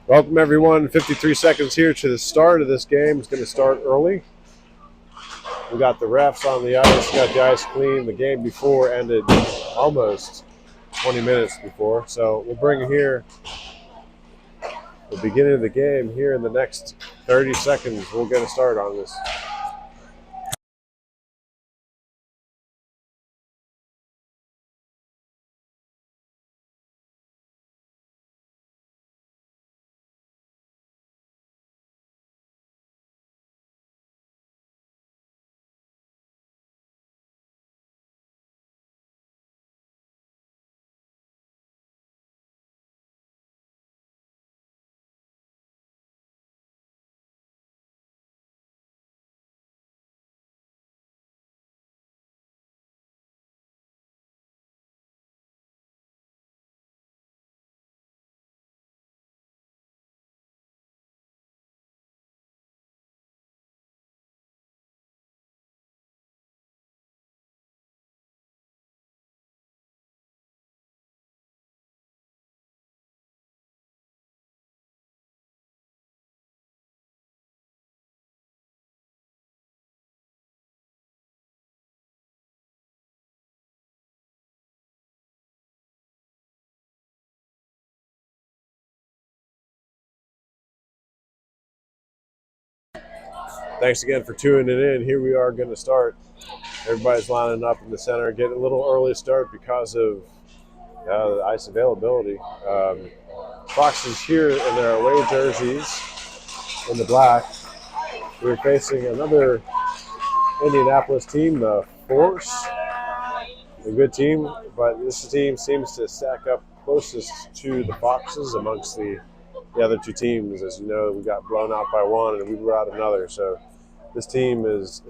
Welcome everyone. 53 seconds here to the start of this game. It's going to start early. We got the refs on the ice, got the ice clean. The game before ended almost 20 minutes before. So we'll bring here the beginning of the game here in the next 30 seconds. We'll get a start on this. Thanks again for tuning in. Here we are going to start. Everybody's lining up in the center, getting a little early start because of the ice availability. Foxes here in their away jerseys in the black. We're facing another Indianapolis team, the Force. A good team, but this team seems to stack up closest to the Foxes amongst the other two teams. As you know, we got blown out by one and we blew out another. So this team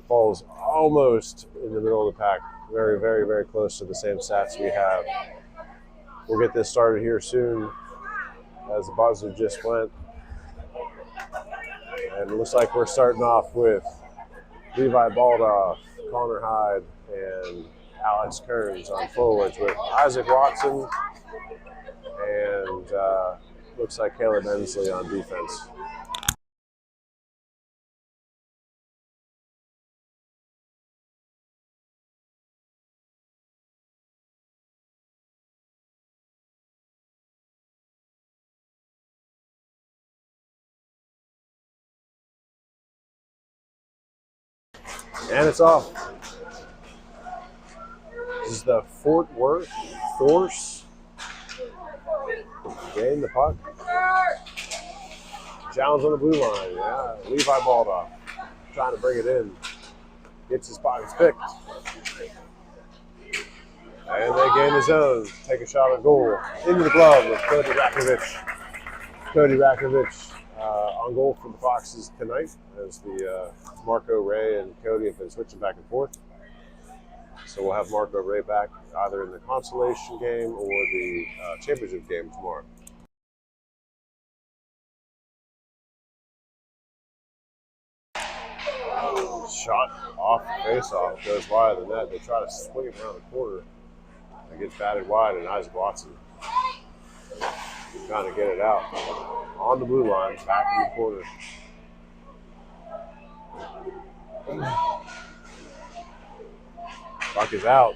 falls almost in the middle of the pack. Very, very, very close to the same stats we have. We'll get this started here soon as the buzzer just went. And it looks like we're starting off with Levi Baldoff, Connor Hyde, and Alex Kearns on forwards with Isaac Watson and looks like Caleb Ensley on defense. And it's off. This is the Fort Worth Force. Gain the puck. Challenge on the blue line. Yeah, Levi Baldoff trying to bring it in. Gets his pockets picked. And they gain his own. Take a shot on goal. Into the glove with Cody Rakovich. Cody Rakovich on goal for the Foxes tonight as the Marco Ray and Cody have been switching back and forth. So we'll have Marco Ray back either in the consolation game or the championship game tomorrow. Shot off the face-off, goes wide of the net. They try to swing it around the corner. It gets batted wide, and Isaac Watson trying to get it out. On the blue line, back in the corner. Puck is out.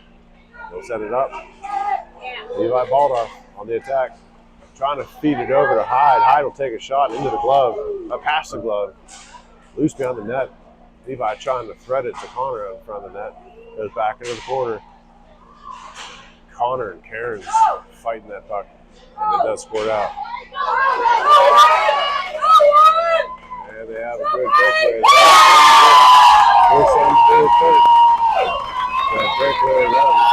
They'll set it up. Levi Baldoff on the attack. Trying to feed it over to Hyde. Hyde will take a shot into the glove, past the glove. Loose behind the net. Levi trying to thread it to Connor in front of the net. Goes back into the corner. Connor and Cairns fighting that puck. And it does squirt out. And they have a good breakaway. Breakaway run.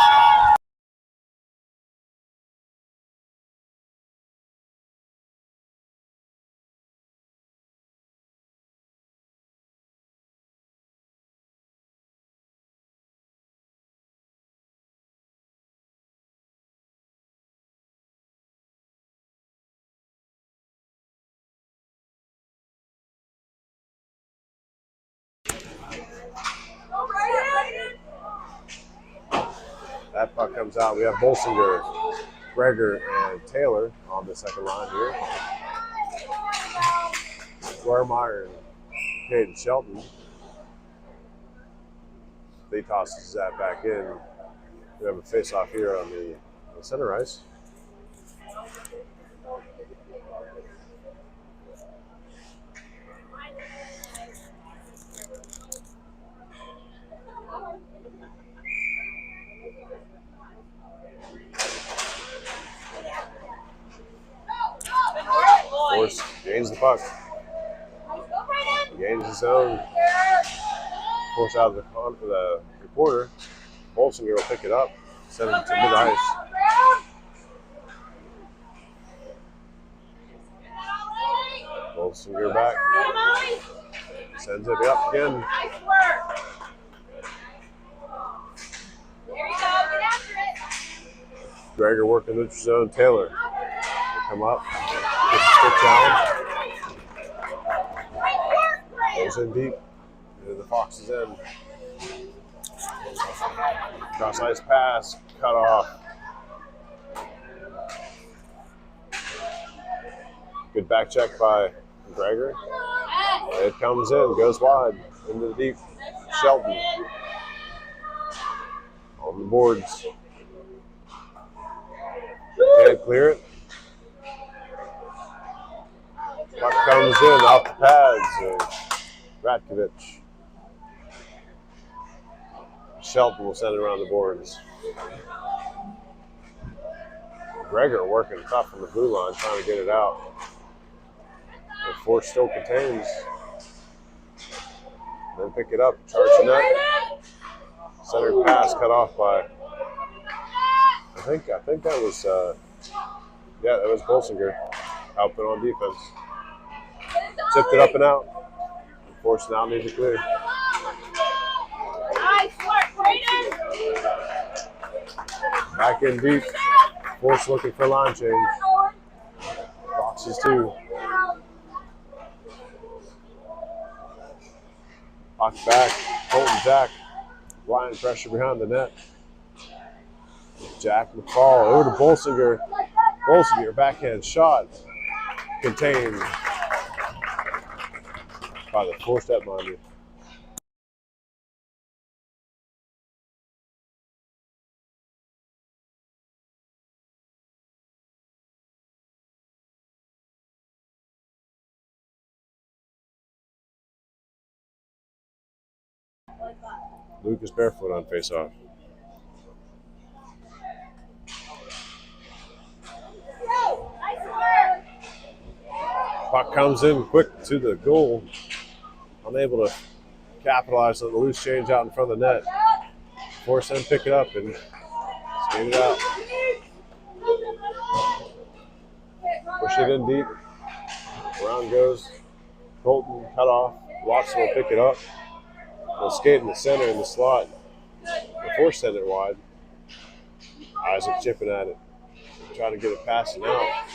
That puck comes out. We have Bolsinger, Greger, and Taylor on the second line here. Squaremeyer and Caden Shelton. They tosses that back in. We have a face-off here on the center ice. Force gains the puck. Gains his own. Force out of the reporter. Bolsinger will pick it up. Send it to mid-ice. Bolsinger back. Sends it up again. Gregor working the neutral zone. Taylor will come up. Gets a stick challenge. Goes in deep. The Fox is in. Cross ice pass. Cut off. Good back check by Gregor. It comes in. Goes wide. Into the deep. Shelton. On the boards. Can't clear it. Puck comes in off the pads. Ratkovich. Shelton will send it around the boards. Gregor working tough on the blue line, trying to get it out. The Force still contains. Then pick it up, charge the net. Center pass cut off by. I think that was that was Bolsinger helping on defense. Tipped it up and out. Force now needs to clear. Back in deep. Force looking for line change. Boxes too. Puck back. Colton Jack. Blind pressure behind the net. Jack McFall over to Bolsinger. Bolsinger backhand shot. Contained by the four-step minder. Lucas barefoot on face-off. Puck comes in quick to the goal. Unable to capitalize on the loose change out in front of the net. Force them pick it up and skate it out. Push it in deep. Around goes Colton, cut off. Watson will pick it up. They'll skate in the center in the slot. The Force send it wide. Isaac chipping at it. Trying to get it passing out.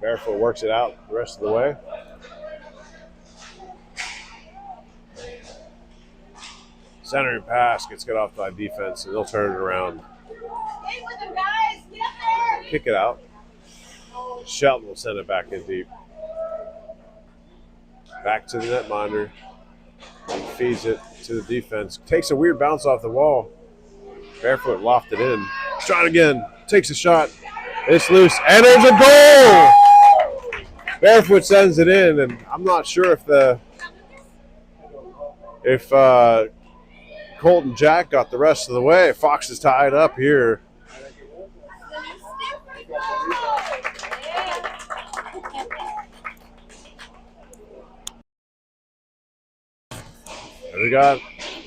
Barefoot works it out the rest of the way. Centering pass gets cut off by defense, and they'll turn it around. Kick it out. Shelton will send it back in deep. Back to the netminder. He feeds it to the defense. Takes a weird bounce off the wall. Barefoot lofted in. Trying again. Takes a shot. It's loose. And there's a goal! Barefoot sends it in, and I'm not sure if Colton Jack got the rest of the way. Fox is tied up here. And we got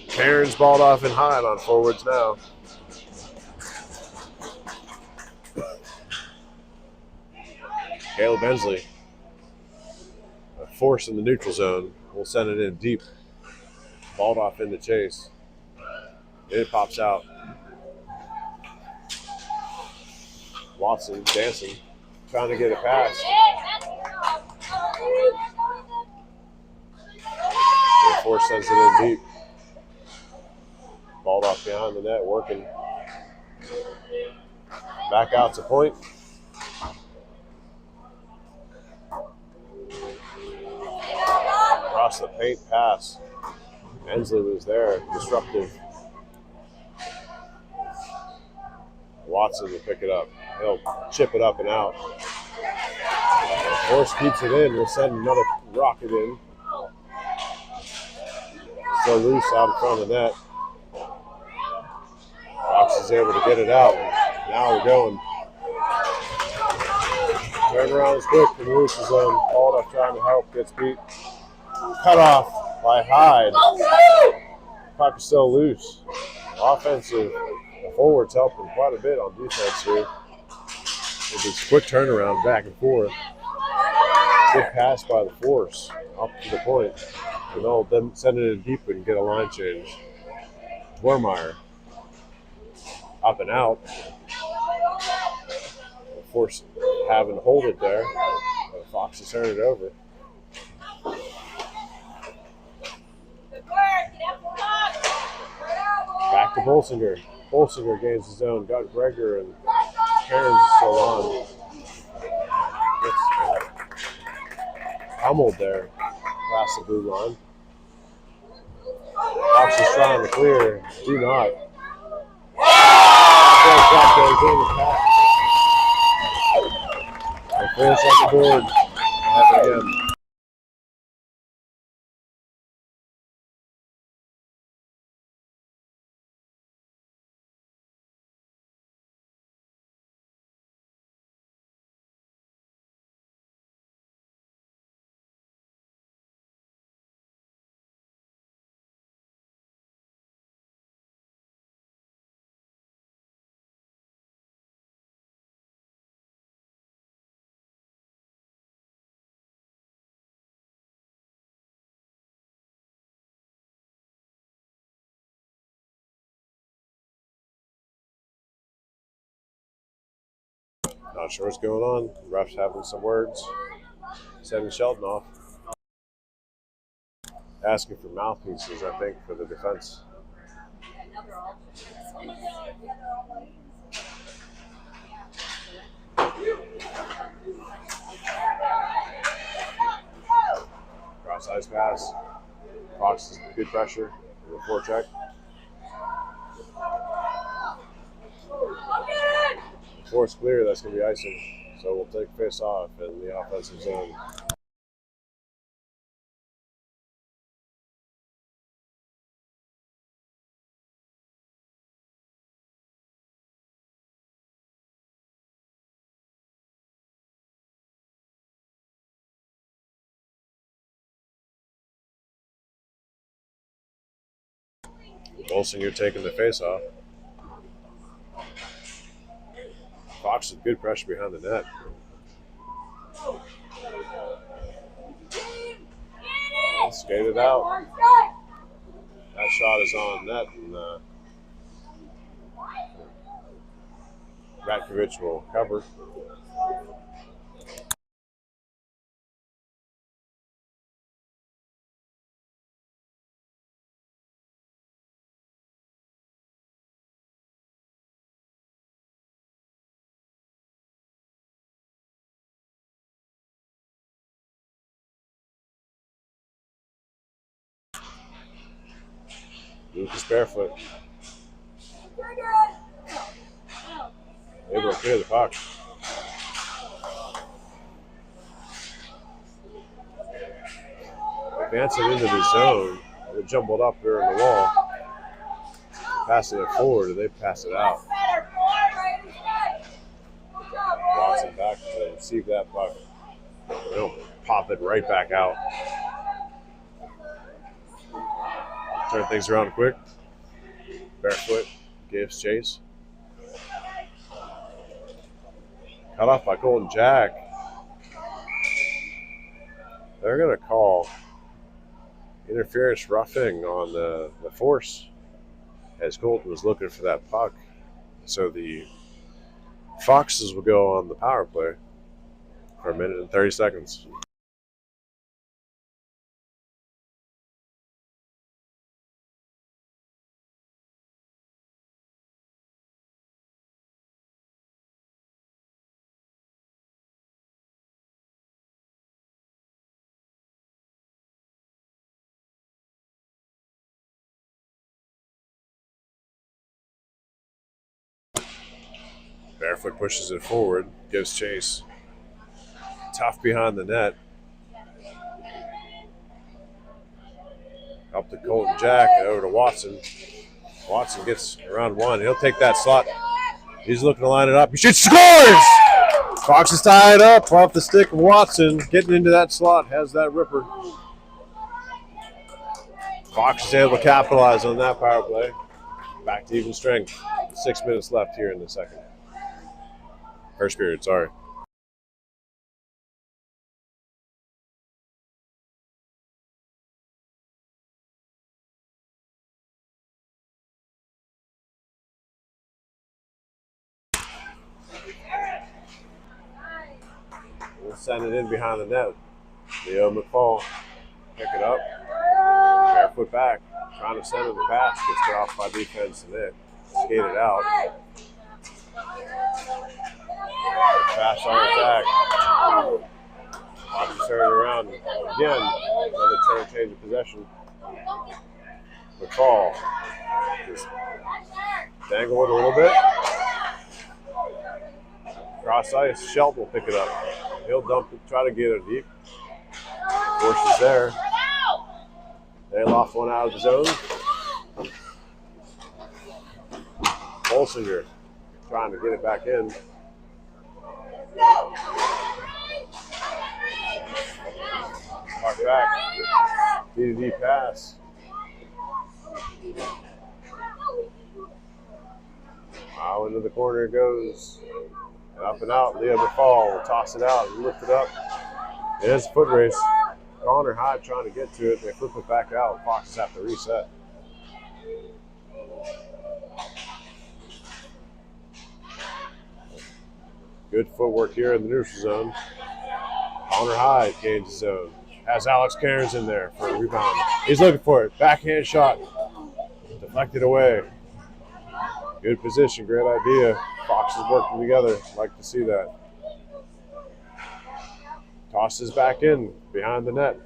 Cairns balled off in high on forwards now. Caleb Bensley. A Force in the neutral zone. We'll send it in deep. Balled off in the chase. It pops out. Watson dancing, trying to get a pass. The Force sends it in deep. Balled off behind the net, working. Back out to point. across the paint pass. Ensley was there, disruptive. Watson will pick it up. He'll chip it up and out. Force keeps it in. We'll send another rocket in. Still loose out in front of the net. Fox is able to get it out. Now we're going. Turnaround is quick. And Lewis is on ball up trying to help. Gets beat. Cut off by Hyde. Puck is still loose. Offensive. The forwards helping quite a bit on defense here. With this quick turnaround back and forth. Good pass by the Force up to the point. And they'll then send it in deep and get a line change. Dwermeyer up and out. The Force having to hold it there. The Fox has turned it over. Back to Bolsinger. Bolsinger gains his own. Got Gregor and Cairns is still on. Gets pummeled there past the blue line. Fox is trying to clear. Do not. Shot goes in the pass. And finish on the board. Have it again. Not sure what's going on. Refs having some words. Sending Sheldon off. Asking for mouthpieces, I think, for the defense. Cross ice pass. Fox is good pressure. The forecheck. Force clear, that's going to be icing. So we'll take face off in the offensive zone. Bolsinger taking the face off. Fox with good pressure behind the net. Skated out. That shot is on net, and Ratkovich will cover. Lucas barefoot. Able to clear the puck. Advance it into the zone. They jumbled up there in the wall. Passing it forward, and they pass it out. Watson back to receive that puck. They'll pop it right back out. Turn things around quick. Barefoot gives chase. Cut off by Colton Jack. They're going to call interference roughing on the Force as Colton was looking for that puck. So the Foxes will go on the power play for 1 minute and 30 seconds. Barefoot pushes it forward, gives chase. Tough behind the net. Up to Colton Jack and over to Watson. Watson gets around one. He'll take that slot. He's looking to line it up. He shoots, scores! Fox is tied up off the stick of Watson. Getting into that slot, has that ripper. Fox is able to capitalize on that power play. Back to even strength. 6 minutes left here in the second. First period, sorry. We'll send it in behind the net. Leo McFall pick it up. Barefoot back. Trying to send him the pass. Gets cut off by defense and it skated out. Pass on attack. Bobby turning around again. Another turn change of possession. McFall just dangle it a little bit. Cross ice. Shelton will pick it up. He'll dump it, try to get it deep. Force is there. They lost one out of the zone. Bolsinger trying to get it back in. Mark back. D-to-D pass. Out into the corner it goes. And up and out. Leo McFall will toss it out and lift it up. It is a foot race. Connor Hyde trying to get to it. They flip it back out. Foxes have to reset. Good footwork here in the neutral zone. Connor Hyde gains the zone. Has Alex Cairns in there for a rebound. He's looking for it. Backhand shot. Deflected away. Good position. Great idea. Foxes working together. Like to see that. Tosses back in behind the net.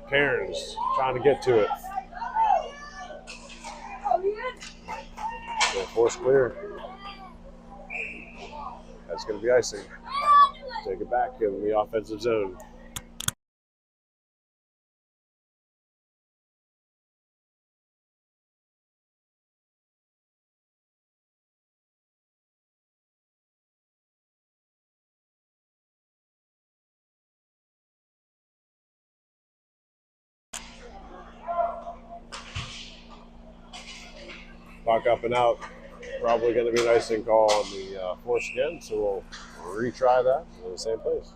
Cairns trying to get to it. So force clear. That's going to be icing. Take it back in the offensive zone. Puck up and out. Probably going to be an icing call on the force again, so we'll retry that in the same place.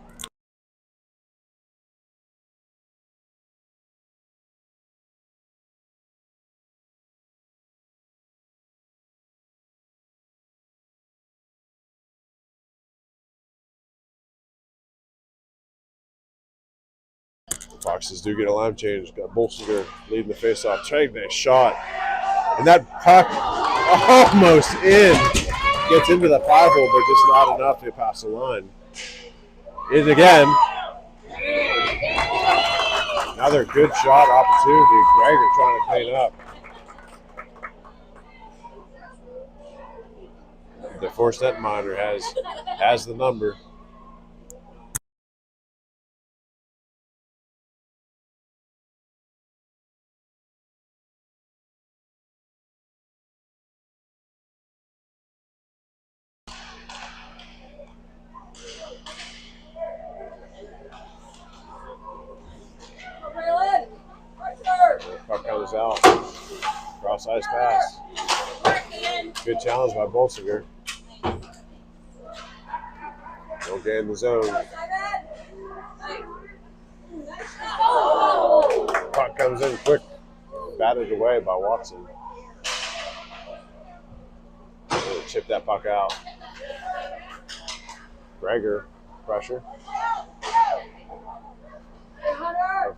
Foxes do get a line change. Got Bolsinger leading the faceoff. Take nice shot. And that puck almost in. Gets into the 5-hole, but just not enough to pass the line. In again. Another good shot opportunity. Gregor trying to clean up. The force net monitor has the number. Puck comes out. Cross ice pass. Good challenge by Bolsinger. He'll gain the zone. Puck comes in quick. Batted away by Watson. He'll chip that puck out. Gregor, pressure.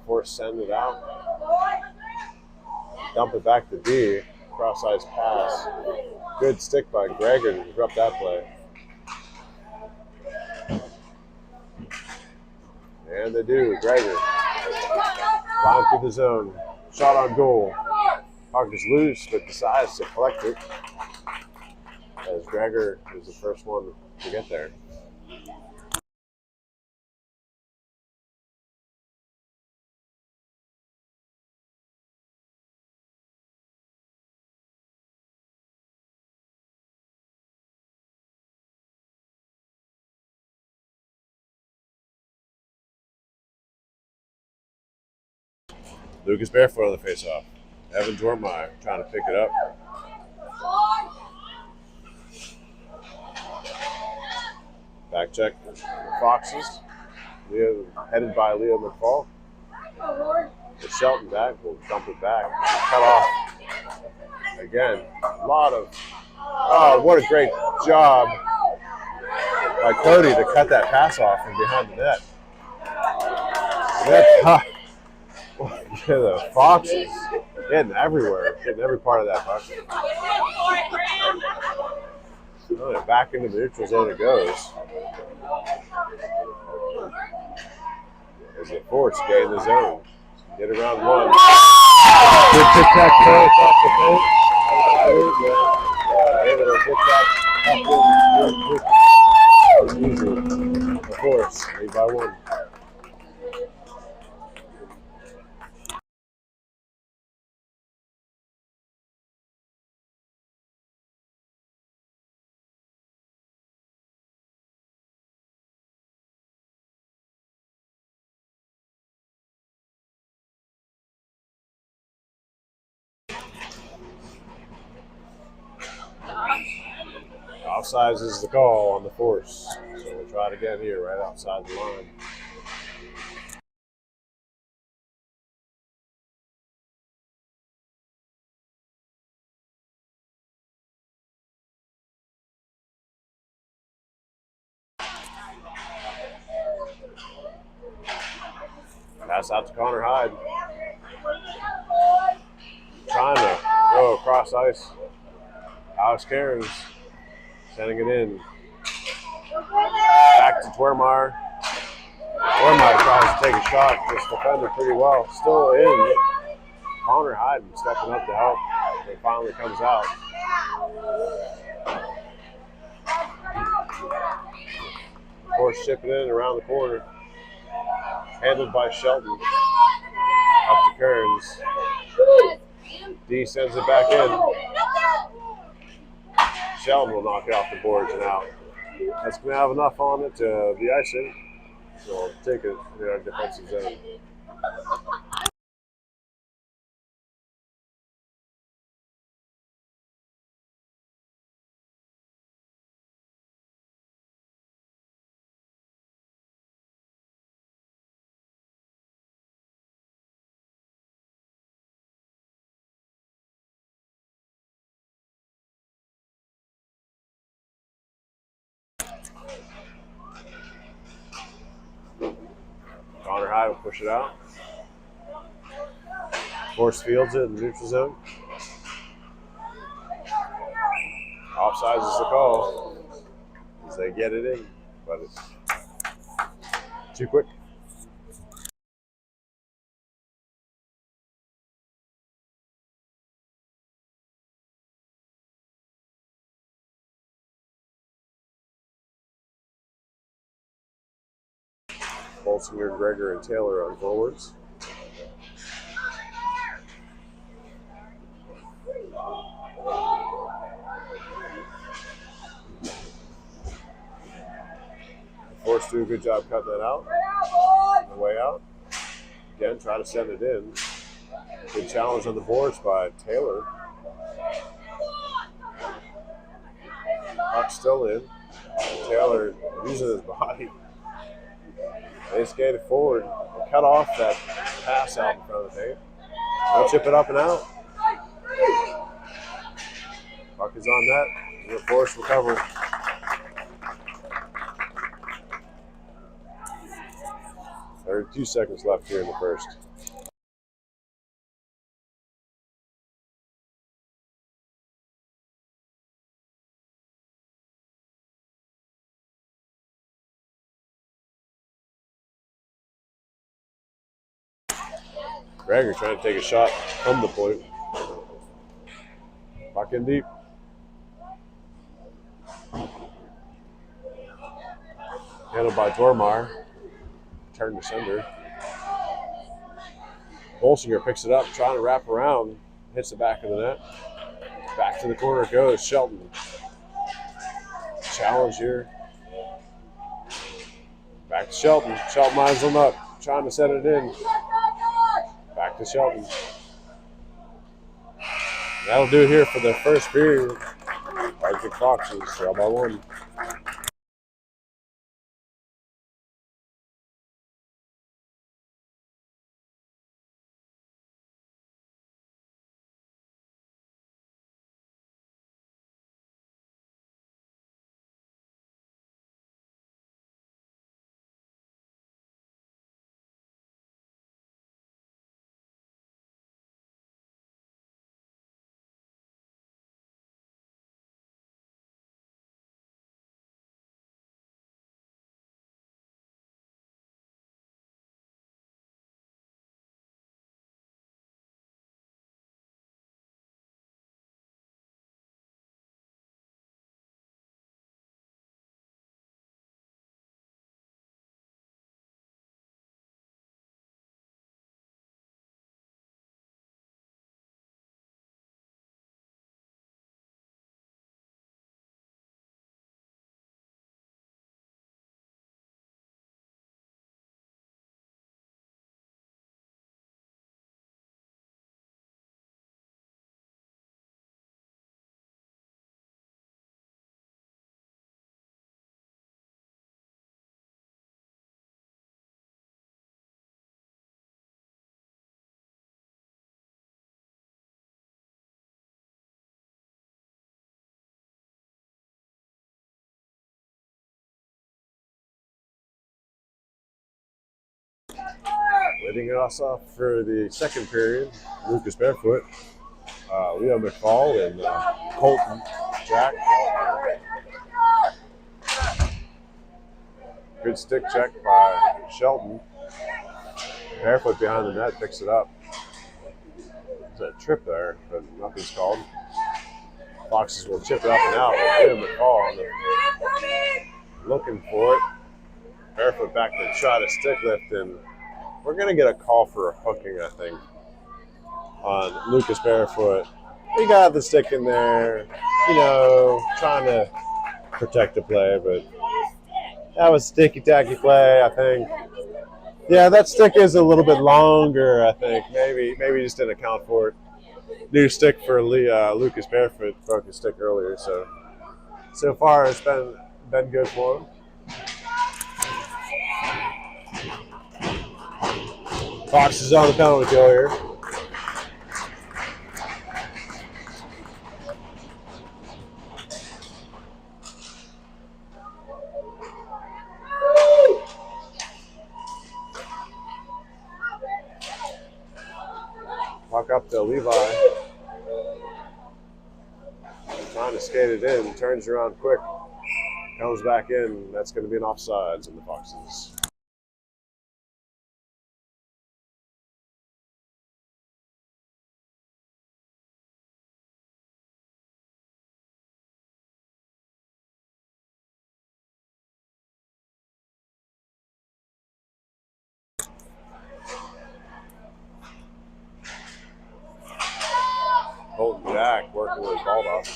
Force send it out. Dump it back to D. Cross ice pass. Good stick by Gregor to disrupt that play. And they do. Gregor. Line through the zone. Shot on goal. Puck is loose, but decides to collect it. As Gregor is the first one to get there. Lucas barefoot on the face-off. Evan Dormeyer trying to pick it up. Back check for Foxes. Leo, headed by Leo McFall. The Shelton back will dump it back. Cut off. Again, a lot of. Oh, what a great job by Cody to cut that pass off from behind the net. The Foxes getting everywhere, getting every part of that puck. Oh, back into the neutral zone it goes. As the Force gain the zone. Get around one. Good tic-tac-toe off the paint. Able to tic-tac. The Force, lead by one. Offsides is the call on the Force. So we'll try it again here, right outside the line. Pass out to Connor Hyde. Trying to go across ice. Alex Cairns sending it in. Back to Twermeyer. Twermeyer tries to take a shot. Just defended pretty well. Still in. Connor Hyde stepping up to help. It finally comes out. Force shipping in around the corner. Handled by Shelton. Up to Kearns. D sends it back in. Shelton will knock it off the boards and out. That's going to have enough on it to be icing. So we'll take it in our defensive zone. Connor Hyde will push it out. Force fields it in the neutral zone. Offsides is the call as they get it in, but it's too quick. Bolsinger, Gregor, and Taylor on forwards. Force do a good job cutting that out. On the way out. Again, try to send it in. Good challenge on the boards by Taylor. Puck still in. Taylor using his body. They skated forward, cut off that pass out in front of the paint. They'll chip it up and out. Puck is on net. The Force recover. There are 2 seconds left here in the first. Gregor trying to take a shot from the point. Puck in deep. Handled by Dormar. Turn to sender. Bolsinger picks it up, trying to wrap around. Hits the back of the net. Back to the corner goes Shelton. Challenge here. Back to Shelton. Shelton lines them up, trying to set it in. Back to Shelton. That'll do it here for the first period. Arctic Foxes trail by 1. Leading us off for the second period, Lucas Barefoot, Leo McFall, and Colton Jack. Good stick check by Shelton. Barefoot behind the net picks it up. There's a trip there, but nothing's called. Foxes will chip it up and out. Leo McFall looking for it. Barefoot back to try to stick lift, and we're going to get a call for a hooking, I think, on Lucas Barefoot. He got the stick in there, trying to protect the play, but that was sticky-tacky play, I think. Yeah, that stick is a little bit longer, I think. Maybe he just didn't account for it. New stick for Lucas Barefoot, broke his stick earlier, so far it's been good for him. Fox is on the penalty kill here. Puck up to Levi. Trying to skate it in, turns around quick, comes back in. That's going to be an offsides in the Foxes. Colton Jack working with his ball off.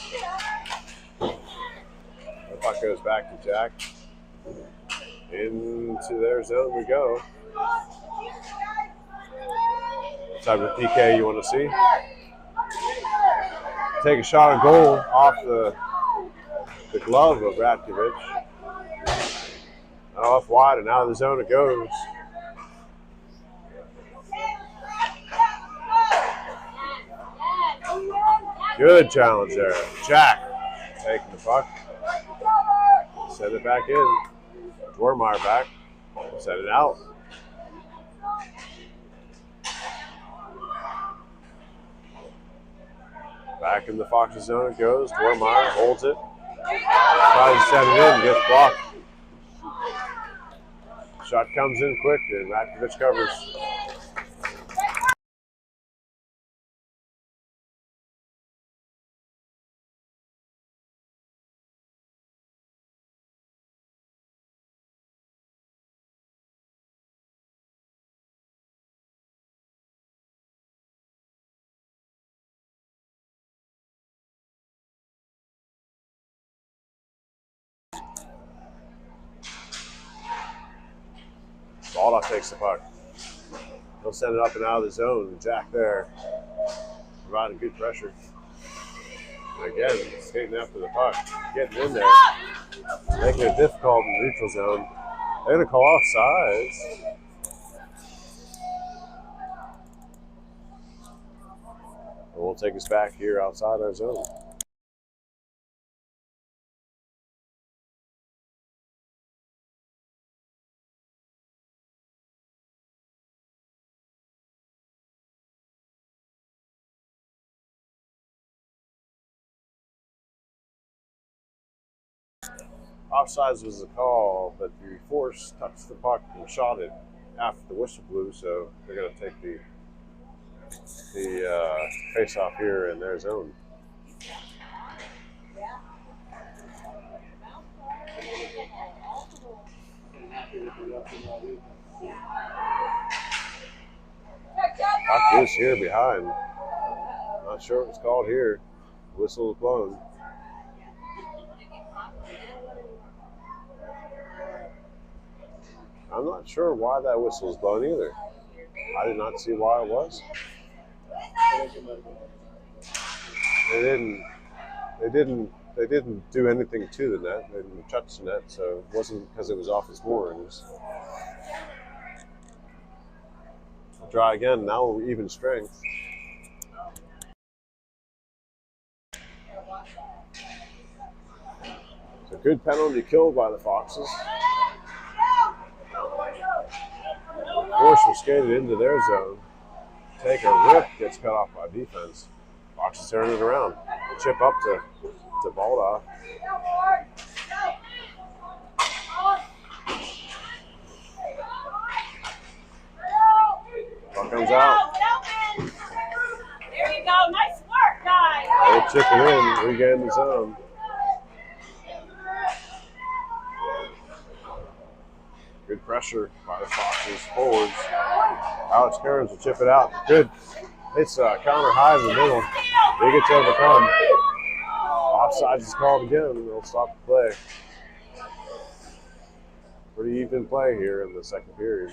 The puck goes back to Jack. Into their zone we go. What type of PK you want to see? Take a shot on goal off the glove of Ratkovich. Off wide and out of the zone it goes. Good challenge there. Jack taking the puck. Send it back in. Dwormar back. Send it out. Back in the Foxes zone it goes. Dwormar holds it. Tries to send it in. Gets blocked. Shot comes in quick and Ratkovich covers. Baldock takes the puck. He'll send it up and out of the zone. Jack there, providing good pressure. And again, skating after the puck, getting in there, making it difficult in the neutral zone. They're going to call offsides. And we'll take us back here outside our zone. Offsides was the call, but the force touched the puck and shot it after the whistle blew, so they're going to take the face-off here in their zone. Puck is here behind. Not sure what it's called here. Whistle is blown. I'm not sure why that whistle is blown either. I did not see why it was. They didn't do anything to the net. They didn't touch the net, so it wasn't because it was off its moorings. I'll try again. Now we're even strength. It's a good penalty kill by the Foxes. Force was skated into their zone. Take a rip, gets cut off by defense. Foxes turn it around. Chip up to Baldock. Puck comes out. There you go. Nice work, guys. They chip it in, regain the zone. Good pressure by the Foxes forwards. Alex Kearns will chip it out. Good. It's counter high in the middle. They get to overcome. Offsides is called again. They'll stop the play. Pretty even play here in the second period.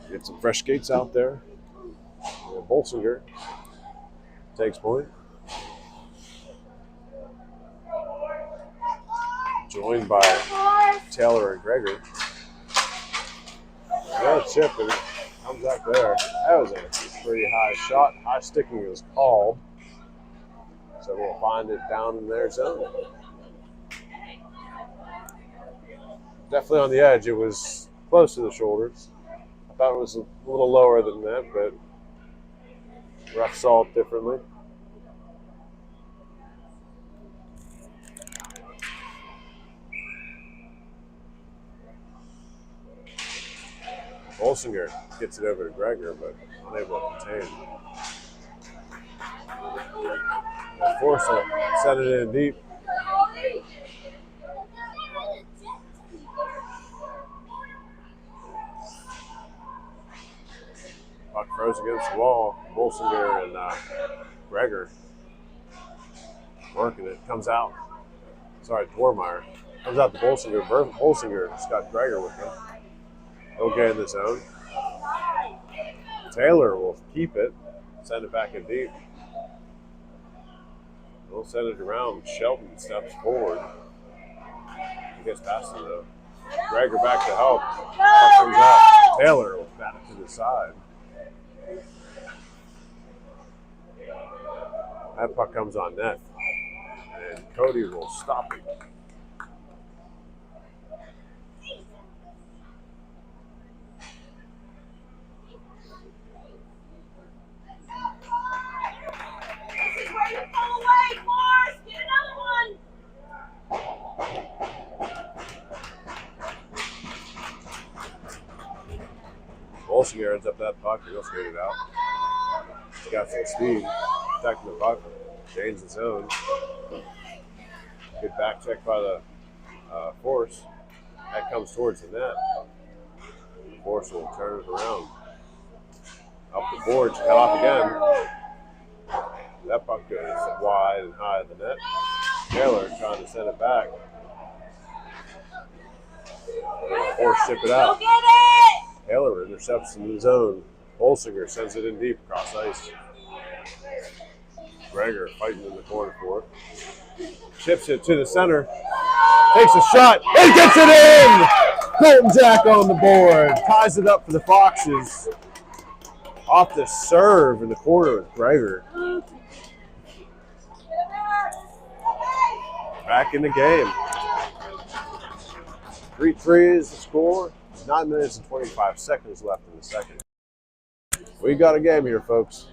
Get some fresh skates out there. Bolsinger takes point. Joined by Taylor and Gregor. Another chip and it comes out there. That was a pretty high shot. High sticking was called. So we'll find it down in their zone. Definitely on the edge. It was close to the shoulders. I thought it was a little lower than that, but ref saw it differently. Bolsinger gets it over to Gregor, but unable to contain. Force will set it in deep. Puck throws against the wall. Bolsinger and Gregor working it. Comes out. Sorry, Dwarmeyer. Comes out to Bolsinger. Bolsinger's got Gregor with him. He'll get in the zone. Taylor will keep it. Send it back in deep. He'll send it around. Shelton steps forward. He gets past him though. Gregor back to help. Puck comes out. Taylor will bat it to the side. That puck comes on net. And Cody will stop it. Bolsinger ends up that puck, he'll skate it out. He's got some speed, protecting the puck, gains the zone. Good back check by the Force. That comes towards the net. Force will turn it around. Up the boards, cut off again. That puck goes wide and high of the net. Taylor trying to send it back. Force ship it out. Taylor intercepts in the zone. Bolsinger sends it in deep across ice. Gregor fighting in the corner for it. Chips it to the center. Takes a shot and gets it in! Colton Jack on the board. Ties it up for the Foxes. Off the serve in the corner with Gregor. Back in the game. 3-3 is the score. 9 minutes and 25 seconds left in the second. We got a game here, folks.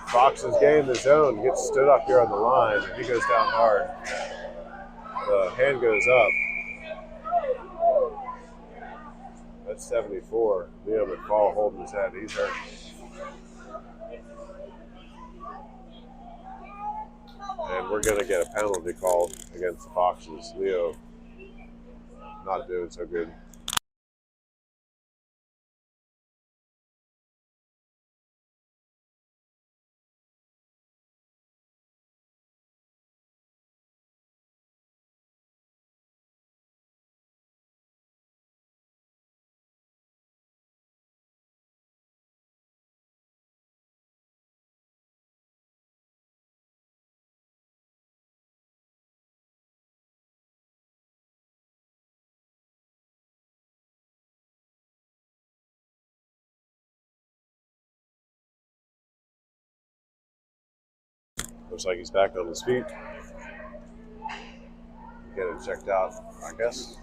Fox's game, the zone, gets stood up here on the line, and he goes down hard. The hand goes up. That's 74. Leo McFall holding his head. He's hurt. And we're going to get a penalty called against the Foxes. Leo not doing so good. Looks like he's back on his feet. Get him checked out, I guess.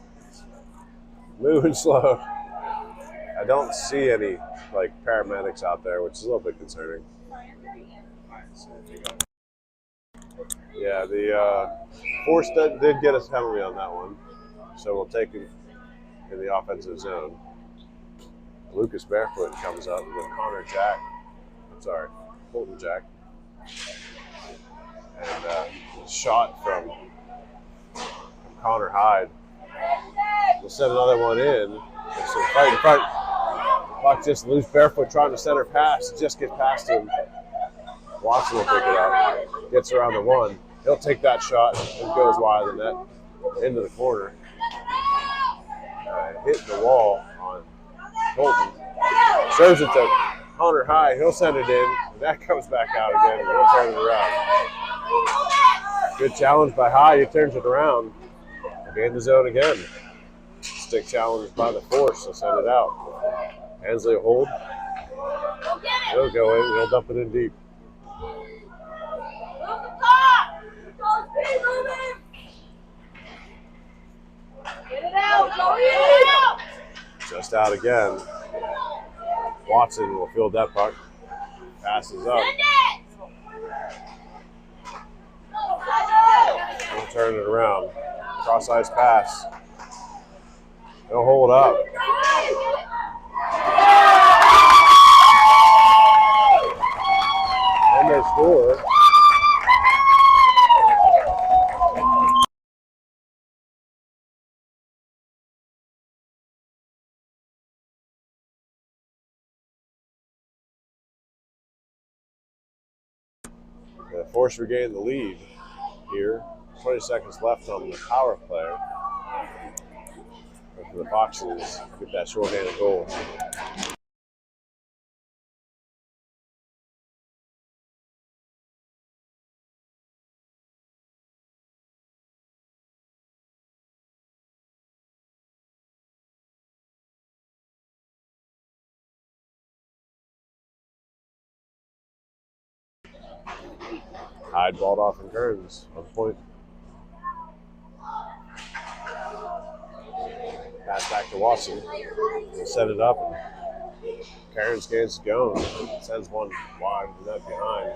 Moving slow. I don't see any paramedics out there, which is a little bit concerning. Yeah, the force did get us a penalty on that one, so we'll take him in the offensive zone. Lucas Barefoot comes up with Colton Jack. And shot from Connor Hyde. We'll send another one in. There's some fight in front. Puck just loose. Barefoot trying to center pass. Just gets past him. Watson will pick it up. Gets around the one. He'll take that shot and goes wide of the net into the corner. Hit the wall on Colton. Serves it to Connor Hyde. He'll send it in. And that comes back out again. And we'll turn it around. Good challenge by Hyde. He turns it around. Gain the zone again. Stick challenge by the force. He'll send it out. Hensley will hold. He'll go in. He'll dump it in deep. Just out again. Watson will field that puck. Passes up. We'll turn it around. Cross ice pass. He'll hold up. And they score. The Force regained the lead here. 20 seconds left on the power play. For the Foxes, get that shorthanded goal. Hyde balled off and Kearns on point. Pass back to Watson. He'll set it up, and Kearns gets going. Sends one wide with the net behind.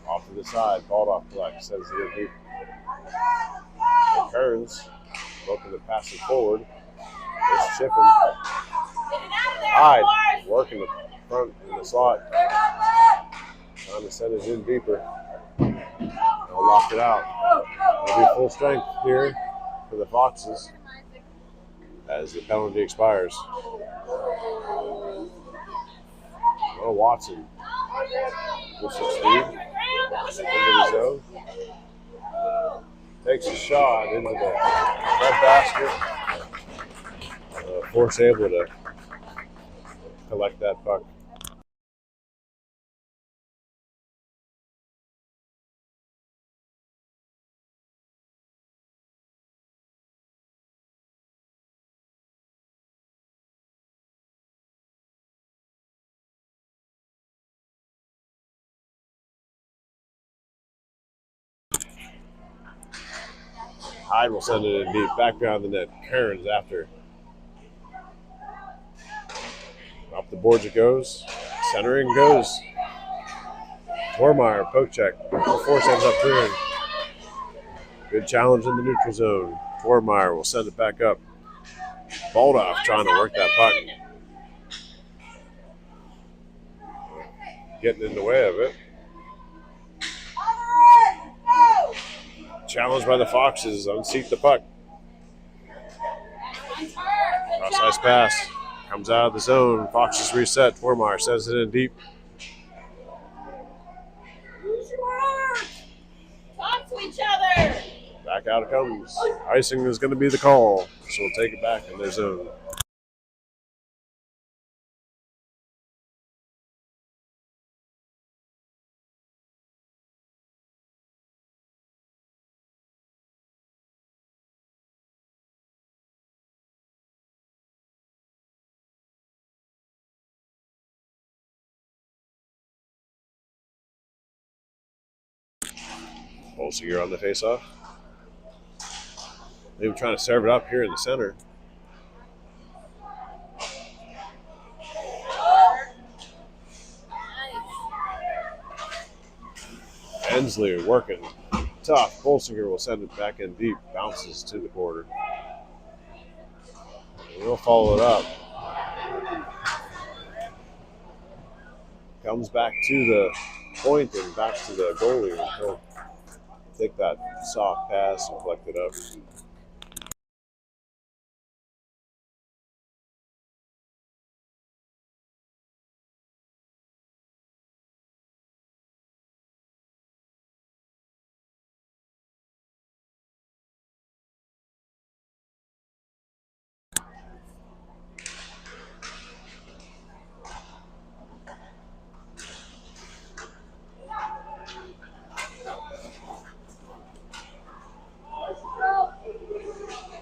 Off to the side, balled off collect. Sends it in deep. And Kearns looking to pass it forward. There's Chipping. Hyde working the front in the slot. Trying to send it in deeper. They'll lock it out. It'll be full strength here for the Foxes as the penalty expires. Oh, Watson. With some speed. Into the zone. Takes a shot into the red basket. Force able to collect that puck. Hyde will send it in deep, back behind the net. Cairns after. Off the boards it goes. Centering goes. Tormeyer, poke check. Force ends up clearing. Good challenge in the neutral zone. Tormeyer will send it back up. Baldoff trying to work that puck. Getting in the way of it. Challenged by the Foxes. Unseat the puck. Cross ice pass. Comes out of the zone. Foxes reset. Tormeyer sends it in deep. Talk to each other. Back out it comes. Icing is going to be the call. So we'll take it back in their zone. Bolsinger on the faceoff. They were trying to serve it up here in the center. Hensley working tough. Bolsinger will send it back in deep. Bounces to the border. We'll follow it up. Comes back to the point and back to the goalie. He'll take that soft pass and collect it up.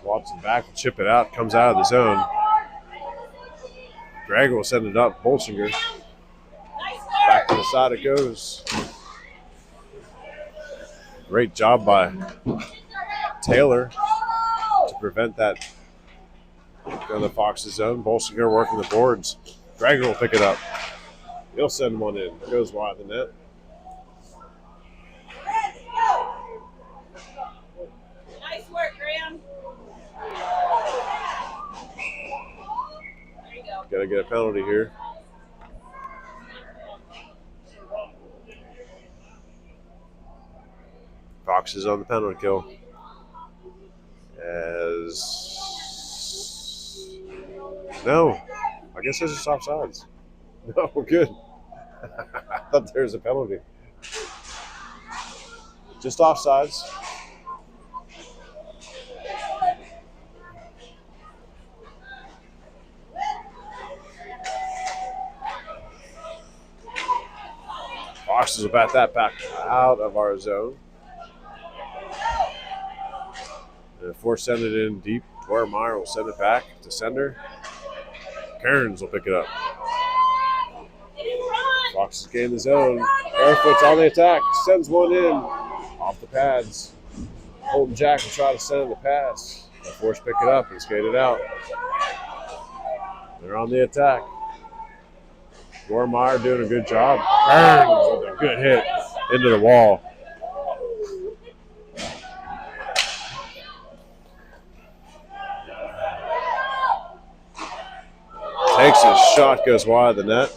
Watson back, will chip it out, comes out of the zone. Gregor will send it up. Bolsinger. Back to the side it goes. Great job by Taylor to prevent that in the Fox's zone. Bolsinger working the boards. Gregor will pick it up. He'll send one in. It goes wide of the net. Nice work, Graham. There you go. Gotta get a penalty here. Foxes on the penalty kill. No, I guess there's just offsides. No, good. I thought there was a penalty. Just offsides. Foxes will bat that back out of our zone. And Force send it in deep. Meyer will send it back to sender. Cairns will pick it up. Foxes gain the zone. Barefoot's on the attack. Sends one in. Off the pads. Holton Jack will try to send the pass. Force pick it up and skate it out. They're on the attack. Meyer doing a good job. Cairns with a good hit into the wall. Takes his shot, goes wide of the net.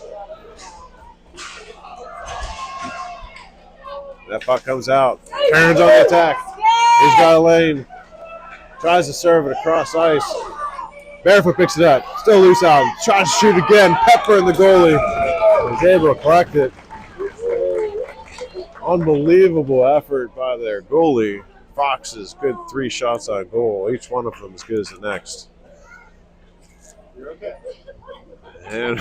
That puck comes out. Turns on the attack. He's got a lane. Tries to serve it across ice. Barefoot picks it up. Still loose out. Tries to shoot again. Pepper in the goalie. He's able to collect it. Unbelievable effort by their goalie. Fox's good 3 shots on goal. Each one of them as good as the next. And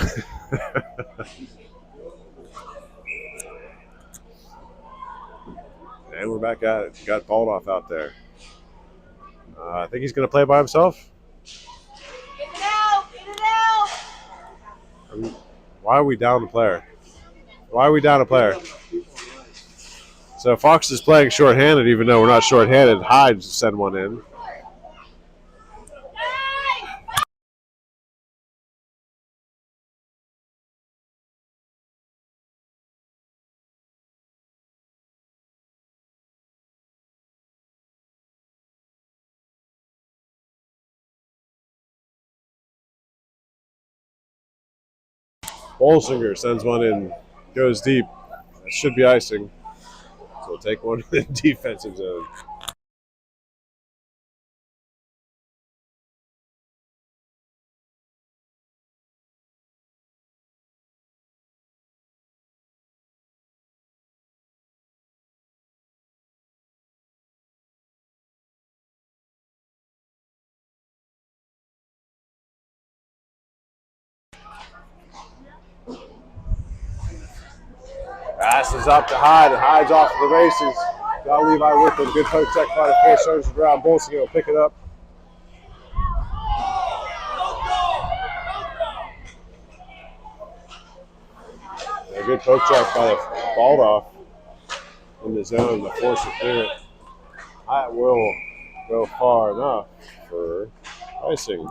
and we're back at it. Got Baldoff out there. I think he's going to play by himself. Get it out! Get it out! Why are we down a player? Why are we down a player? So Fox is playing shorthanded, even though we're not shorthanded. Hyde send one in. Bolsinger sends one in, goes deep. That should be icing. So we'll take one in the defensive zone. Passes up to Hyde, and Hyde's off to the races. Got Levi with him. Good poke check by the force surge around. Bolsinger will pick it up. A good poke check by the Baldoff in the zone. The force will clear it. That will go far enough for icing.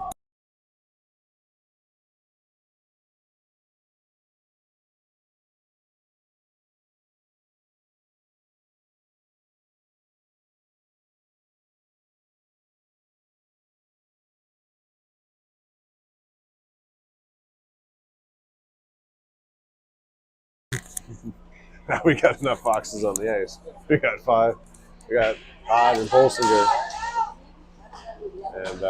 Now we got enough Foxes on the ice. We got 5. We got Hyde and Bolsinger. And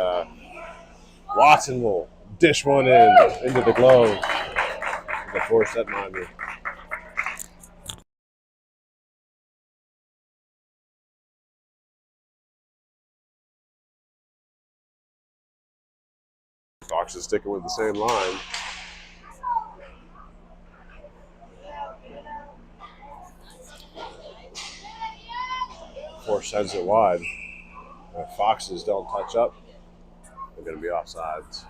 Watson will dish one into the glove. The force set minder. Fox is sticking with the same line. Force sends it wide. If Foxes don't touch up, they're going to be offsides.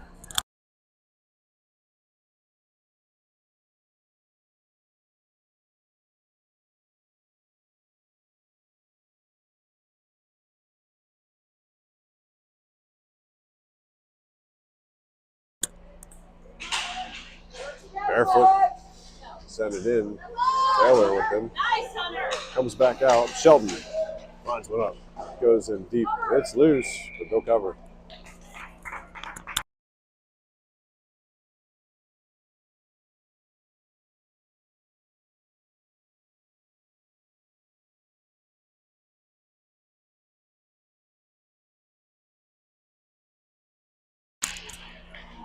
Barefoot, send it in. Taylor with him. Comes back out. Shelton lines one up. Goes in deep. It's loose, but they'll cover.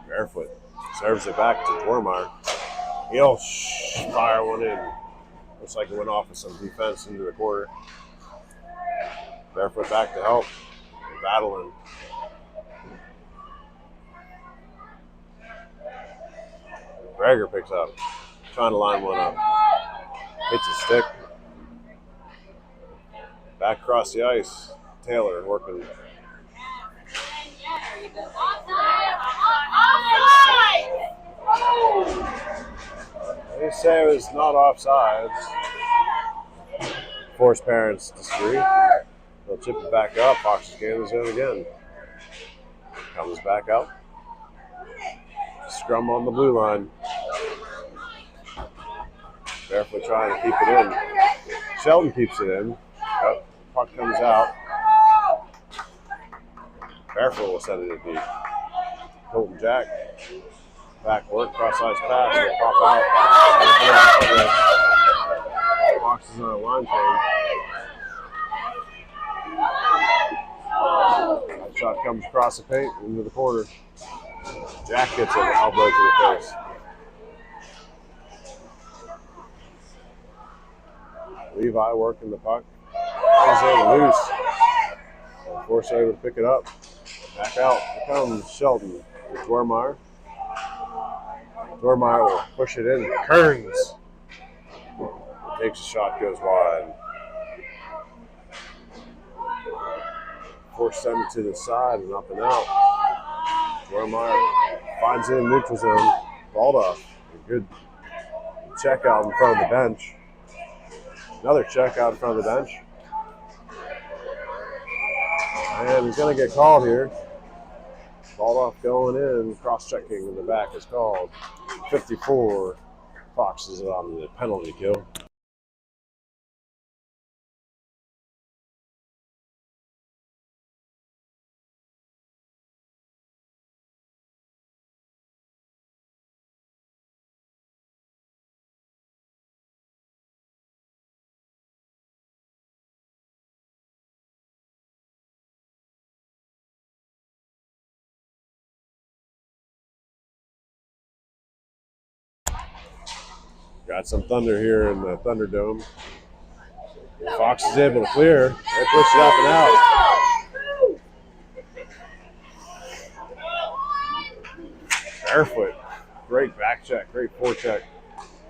Barefoot serves it back to Dwormar. He'll fire one in. Looks like it went off with some defense into the corner. Barefoot back to help. They're battling. Greger picks up. Trying to line one up. Hits a stick. Back across the ice. Taylor working. They say it was not offsides. Force parents disagree. They'll chip it back up. Fox is getting the zone again. Comes back up. Scrum on the blue line. Barefoot trying to keep it in. Shelton keeps it in. Puck comes out. Barefoot will set it in deep. Colton Jack. Back work, cross ice pass, will pop out. Fox is on a line change. comes across the paint into the corner. Jack gets an elbow to the face. Levi working the puck. Comes in loose. Force able to pick it up. Back out. Here comes Shelton with Dwermeyer. Dwermeyer will push it in. Kearns takes a shot, goes wide. Force send it to the side and up and out. Dwermeyer finds it in neutral zone. Balled off. Good check out in front of the bench. Another check out in front of the bench. And he's going to get called here. Balled off going in. Cross-checking in the back is called. 54. Fox is on the penalty kill. Got some thunder here in the Thunderdome. Fox is able to clear. They push it up and out. Barefoot. Great back check. Great forecheck.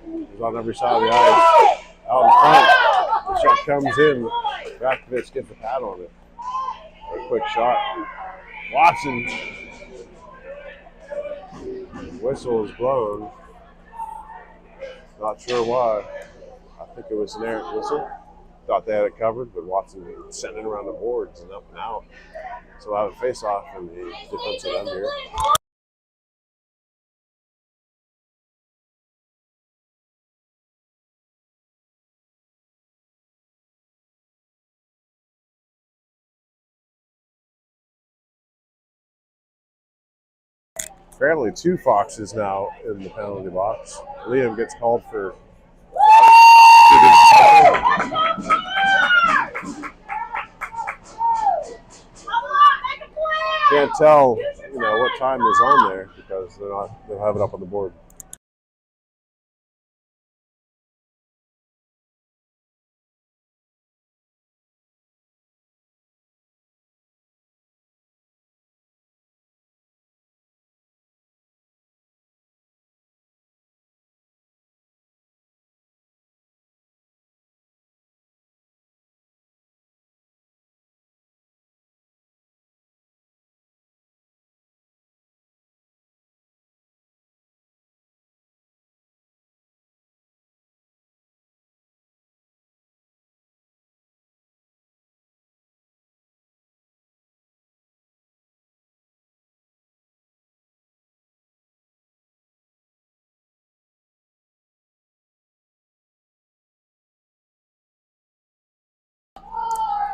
He's on every side of the ice. Out in front. The shot comes in. Rakovich gets the pad on it. A quick shot. Watson. Whistle is blown. Not sure why. I think it was an errant whistle. Thought they had it covered, but Watson sent it around the boards and up and out. So we'll have a face-off in the defensive end here. Apparently 2 Foxes now in the penalty box. Liam gets called for. Can't tell, what time is on there because they'll have it up on the board.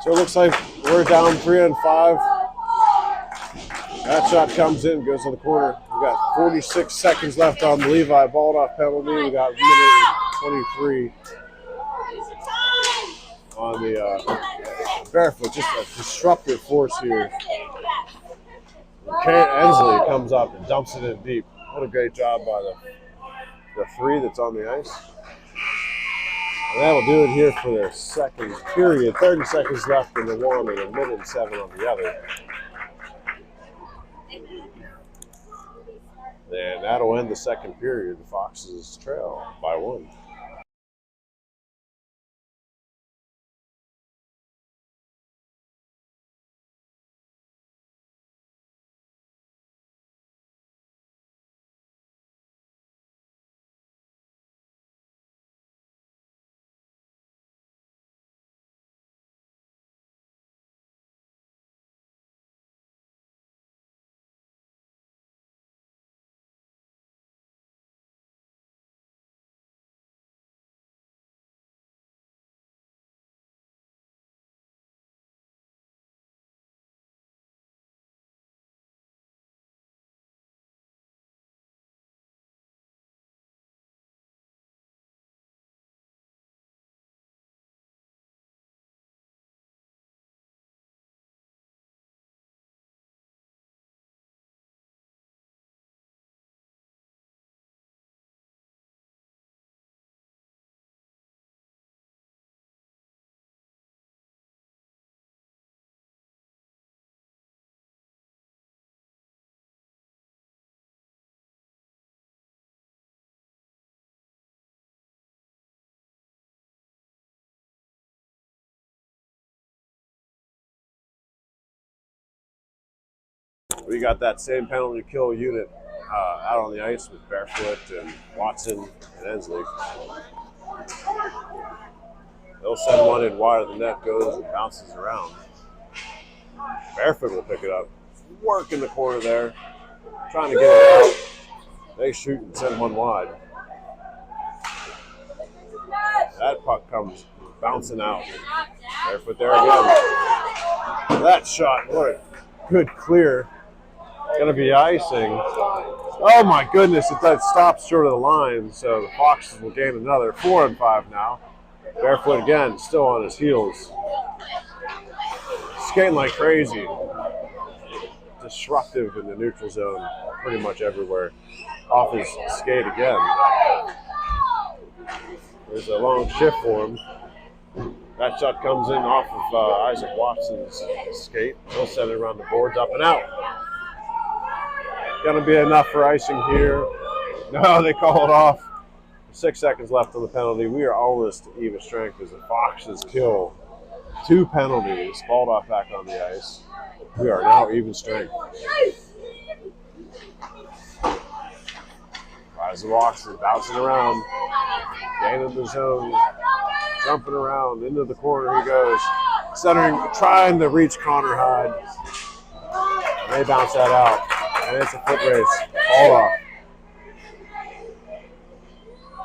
So it looks like we're down 3-5. That shot comes in, goes to the corner. We got 46 seconds left on the Levi balled off penalty. We got 1:23 on the Barefoot. Just a disruptive force here. Ensley comes up and dumps it in deep. What a great job by the 3 that's on the ice. And that'll do it here for the second period. 30 seconds left in the one and 1:07 on the other. And that'll end the second period. The Foxes trail by 1. We got that same penalty kill unit out on the ice with Barefoot and Watson and Ensley. They'll send one in wide of the net, goes and bounces around. Barefoot will pick it up. Work in the corner there, trying to get it out. They shoot and send one wide. That puck comes bouncing out. Barefoot there again. That shot, what a good clear. Going to be icing. Oh my goodness, it stops short of the line, so the Foxes will gain another. 4-5 now. Barefoot again, still on his heels. Skating like crazy. Disruptive in the neutral zone pretty much everywhere. Off his skate again. There's a long shift for him. That shot comes in off of Isaac Watson's skate. He'll send it around the boards, up and out. Gonna be enough for icing here. No, they call it off. 6 seconds left on the penalty. We are almost even strength as the Foxes kill 2 penalties. Baldoff back on the ice. We are now even strength. Isaac Watson bouncing around. Gaining the zone. Jumping around into the corner he goes. Centering, trying to reach Connor Hyde. And they bounce that out. And it's a foot race. All off.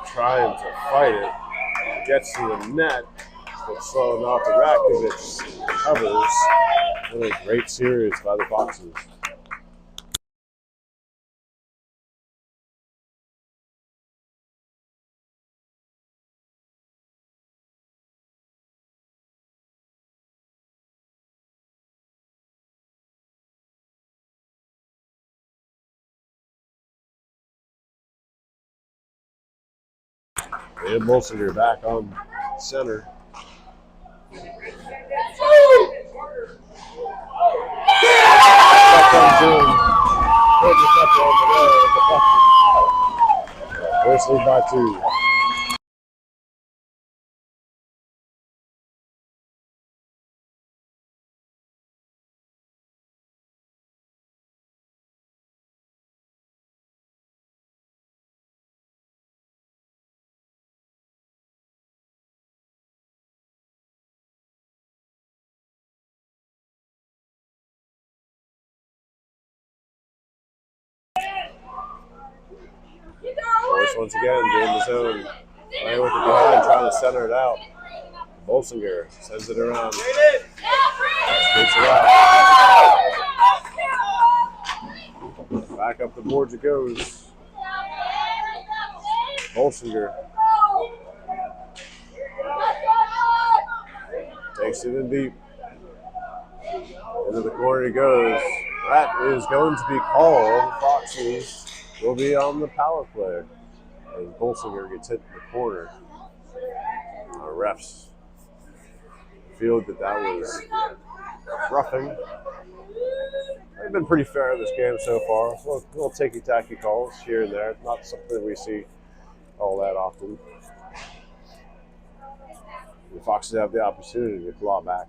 Trying to fight it. Gets to the net. But slow enough. Rakovic covers. What a great series by the Foxes. And Bolsinger back on center. That comes in. First lead by 2. Force once again, getting the zone. Playing with it behind, trying to center it out. Bolsinger sends it around. Takes it out. Back up the boards it goes. Bolsinger takes it in deep. Into the corner he goes. That is going to be called. Foxes will be on the power play. And Bolsinger gets hit in the corner. Refs feel that was roughing. They've been pretty fair in this game so far. Little ticky-tacky calls here and there. Not something we see all that often. The Foxes have the opportunity to claw back.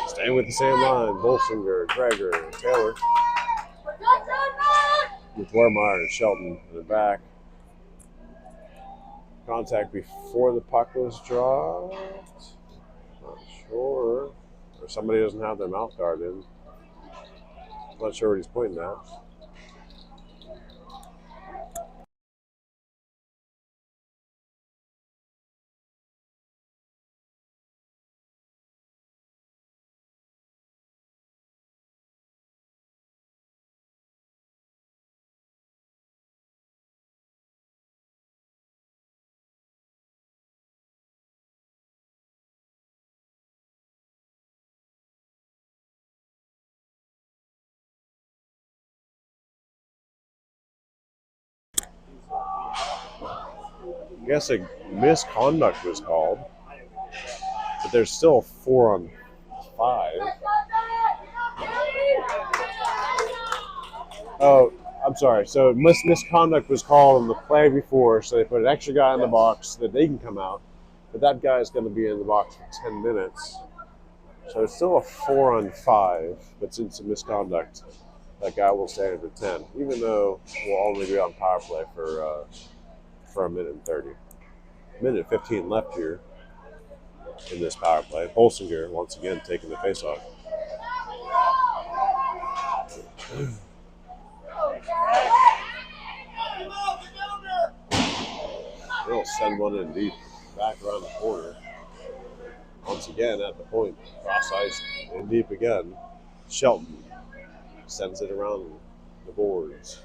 Staying with the same line, Bolsinger, Gregor, Taylor. With Wermeyer and Shelton in the back. Contact before the puck was dropped. Not sure. Or somebody doesn't have their mouth guard in. Not sure what he's pointing at. I guess a misconduct was called, but there's still 4-on-5. Oh, I'm sorry. So misconduct was called on the play before, so they put an extra guy in the box so that they can come out. But that guy is going to be in the box for 10 minutes. So it's still a 4-on-5, but since the misconduct, that guy will stay for 10, even though we'll only be on power play for a minute and 30. Minute 15 left here in this power play. Holsinger once again taking the faceoff. They'll send one in deep, back around the corner. Once again at the point, cross ice in deep again. Shelton sends it around the boards.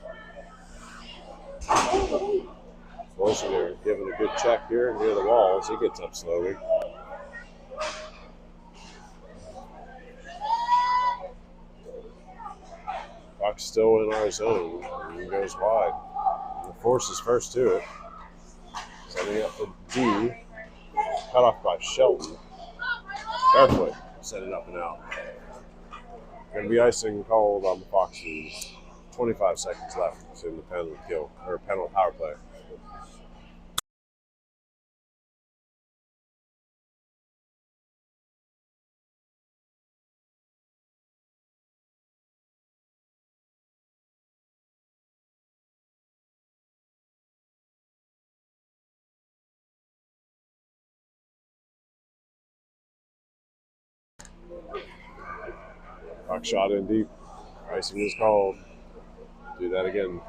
Holsinger giving a good check here near the walls. He gets up slowly. Puck's still in our zone. And he goes wide. The force is first to it. Sending up to D. Cut off by Shelton. Barefoot set it up and out. Going to be icing called on the Foxes. 25 seconds left in the penalty kill or penalty power play. Puck shot in deep. Icing is called. Do that again.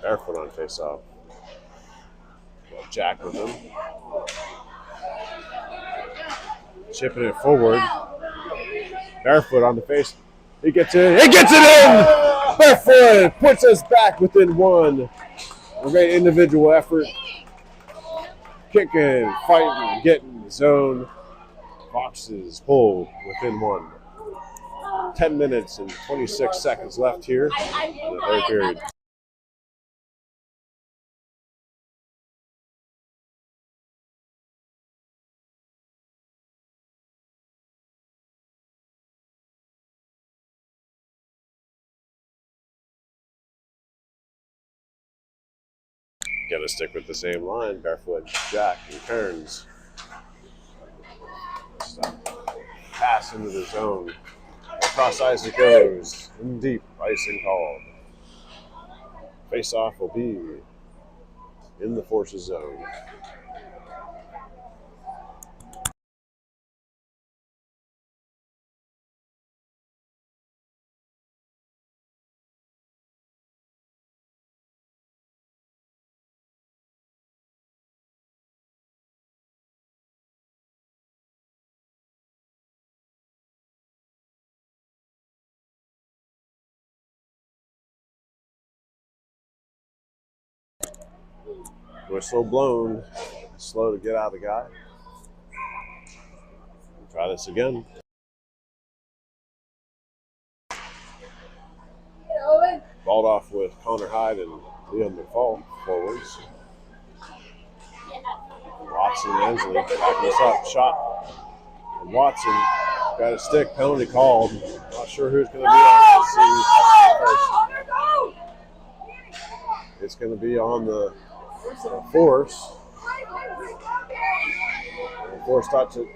Barefoot on face-off. Jack with him. Chipping it forward. Barefoot on the face. He gets it. He gets it in! Barefoot puts us back within one. A great individual effort. Kicking, fighting, getting the zone. Foxes pulled within one. 10 minutes and 26 seconds left here in the third period. Gonna stick with the same line. Barefoot, Jack, and Kearns. Pass into the zone. Cross ice it goes. In deep. Icing called. Face off will be in the Forces zone. Whistle blown. Slow to get out of the guy. Try this again. Balled off with Connor Hyde and Leon McFall forwards. Watson and Ensley backing us up. Shot. And Watson got a stick. Penalty called. Not sure who's going to be on the first. It's going to be on the Force. The Force touch it.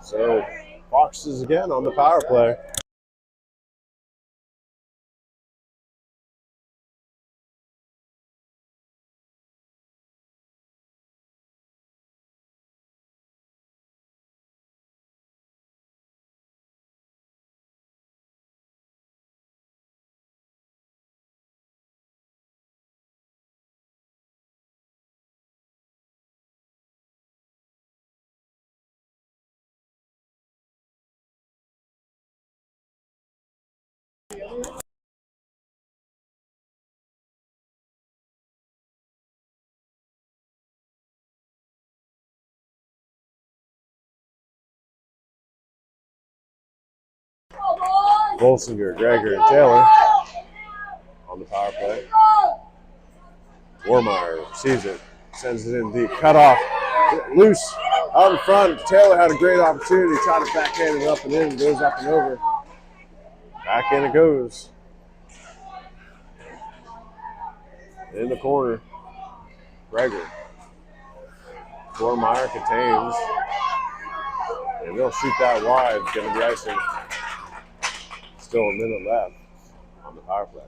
So Foxes again on the power play. Bolsinger, Greger, and Taylor on the power play. Warmeyer sees it, sends it in deep, cut off, loose, out in front. Taylor had a great opportunity, tried to backhand it up and in, goes up and over. Back in it goes. In the corner, Greger. Warmeyer contains, and they'll shoot that wide. It's going to be icing. Still a minute left on the power play.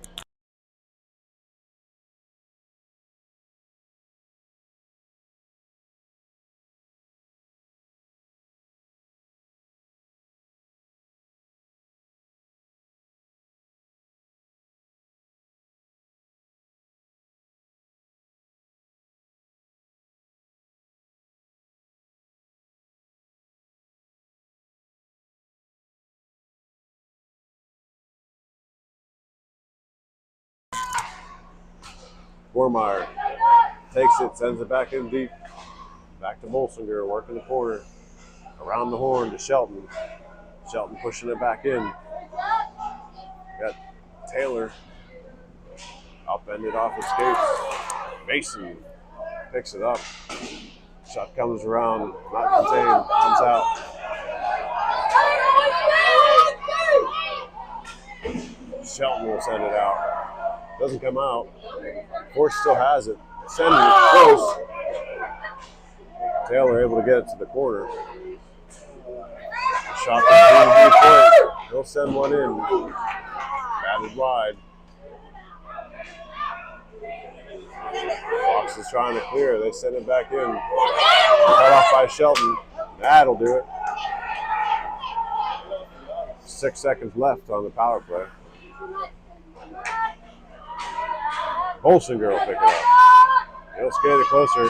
Warmeyer takes it, sends it back in deep. Back to Bolsinger, working the corner. Around the horn to Shelton. Shelton pushing it back in. Got Taylor upended off his skates. Mason picks it up. Shot comes around, not contained, comes out. Shelton will send it out. Doesn't come out. Force still has it. Send it close. Taylor able to get it to the corner. Shot from 3 point. He'll send one in. Batted wide. Fox is trying to clear. They send it back in. Cut off by Shelton. That'll do it. 6 seconds left on the power play. Bolsinger will pick it up. He'll skate it closer.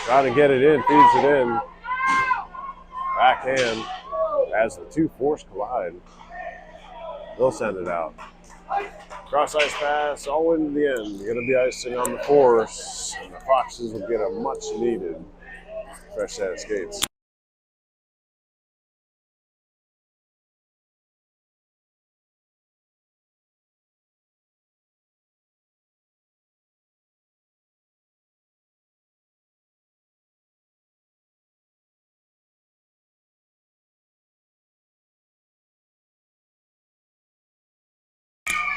Trying to get it in, feeds it in. Backhand as the two force collide. They'll send it out. Cross ice pass, all in the end. Going to be icing on the force, and the Foxes will get a much needed fresh set of skates.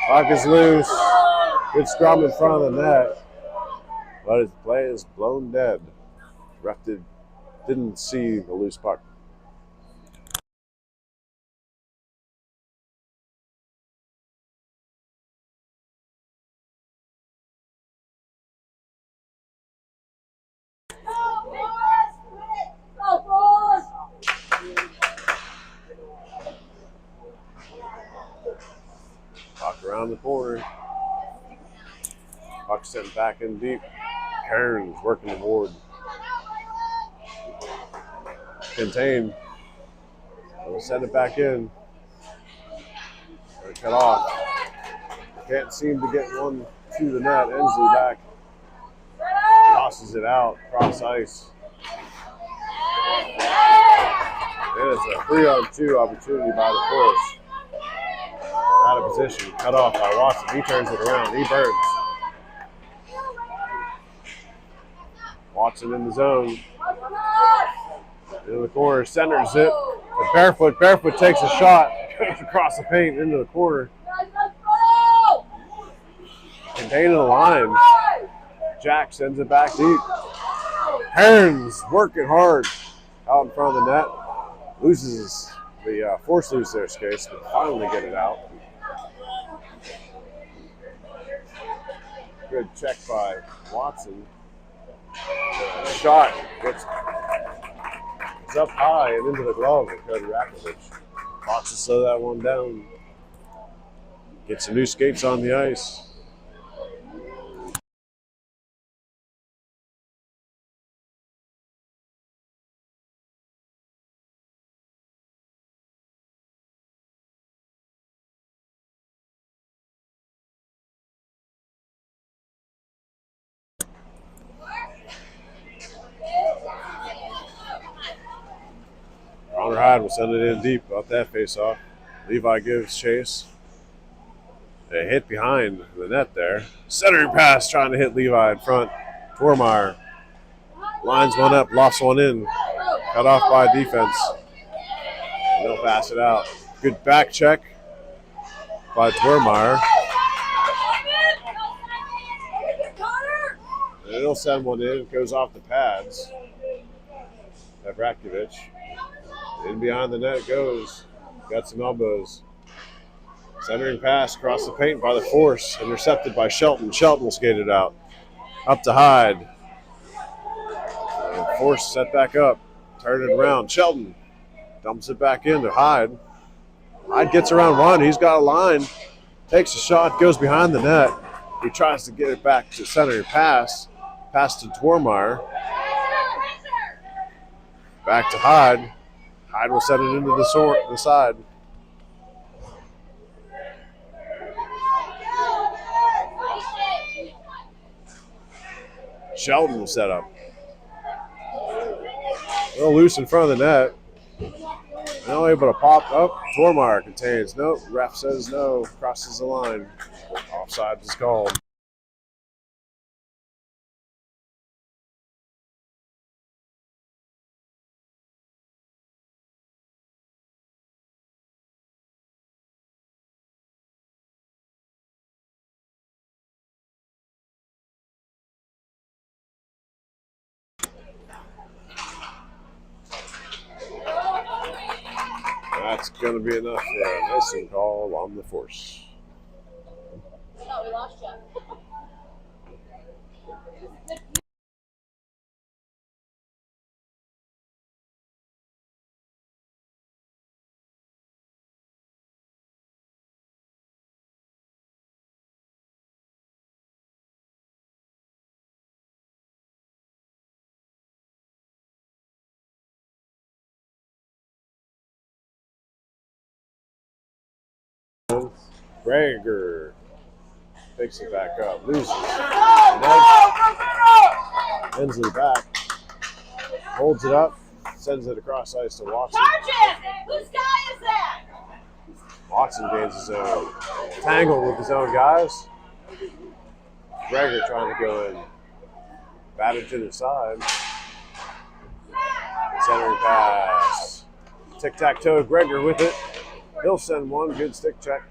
Puck is loose. Good scrum in front of the net. But his play is blown dead. Ref didn't see the loose puck. Puck around the corner. Puck sent back in deep. Kearns working the board. Contained. We'll send it back in. They're cut off. Can't seem to get one to the net. Ensley back. Tosses it out. Cross ice. And it's a 3-on-2 opportunity by the Force. Out of position. Cut off by Watson. He turns it around. He burns. Watson in the zone. In the corner. Centers it. But Barefoot takes a shot. Goes across the paint into the corner. Containing the line. Jack sends it back deep. Kearns working hard out in front of the net. Loses the Force lose their skates, but finally get it out. Good check by Watson. Shot gets up high and into the glove of Cody Rakovich. Fox to slow that one down. Get some new skates on the ice. Connor Hyde will send it in deep about that face-off. Levi gives chase. A hit behind the net there. Centering pass trying to hit Levi in front. Tormeyer lines one up, lofts one in. Cut off by defense. And they'll pass it out. Good back check by Tormeyer. And it'll send one in. It goes off the pads. Ratkovich. In behind the net it goes. Got some elbows. Centering pass across the paint by the Force. Intercepted by Shelton. Shelton will skate it out. Up to Hyde. And Force set back up. Turn it around. Shelton dumps it back into Hyde. Hyde gets around one. He's got a line. Takes a shot. Goes behind the net. He tries to get it back to centering pass. Pass to Tormeyer. Back to Hyde. Hyde will set it into the side. Sheldon will set up. A little loose in front of the net. Now able to pop up. Tormeyer contains. Nope. Ref says no. Crosses the line. Offside is called. That's going to be enough for a icing call on the Force. No, we lost you. Greger picks it back up, loses. Hensley back, holds it up, sends it across ice to Watson. Sergeant! Whose guy is that? Watson gains his own. Tangled with his own guys. Greger trying to go in. Batted to the side. Centering pass. Tic-tac-toe, Greger with it. He'll send one, good stick check.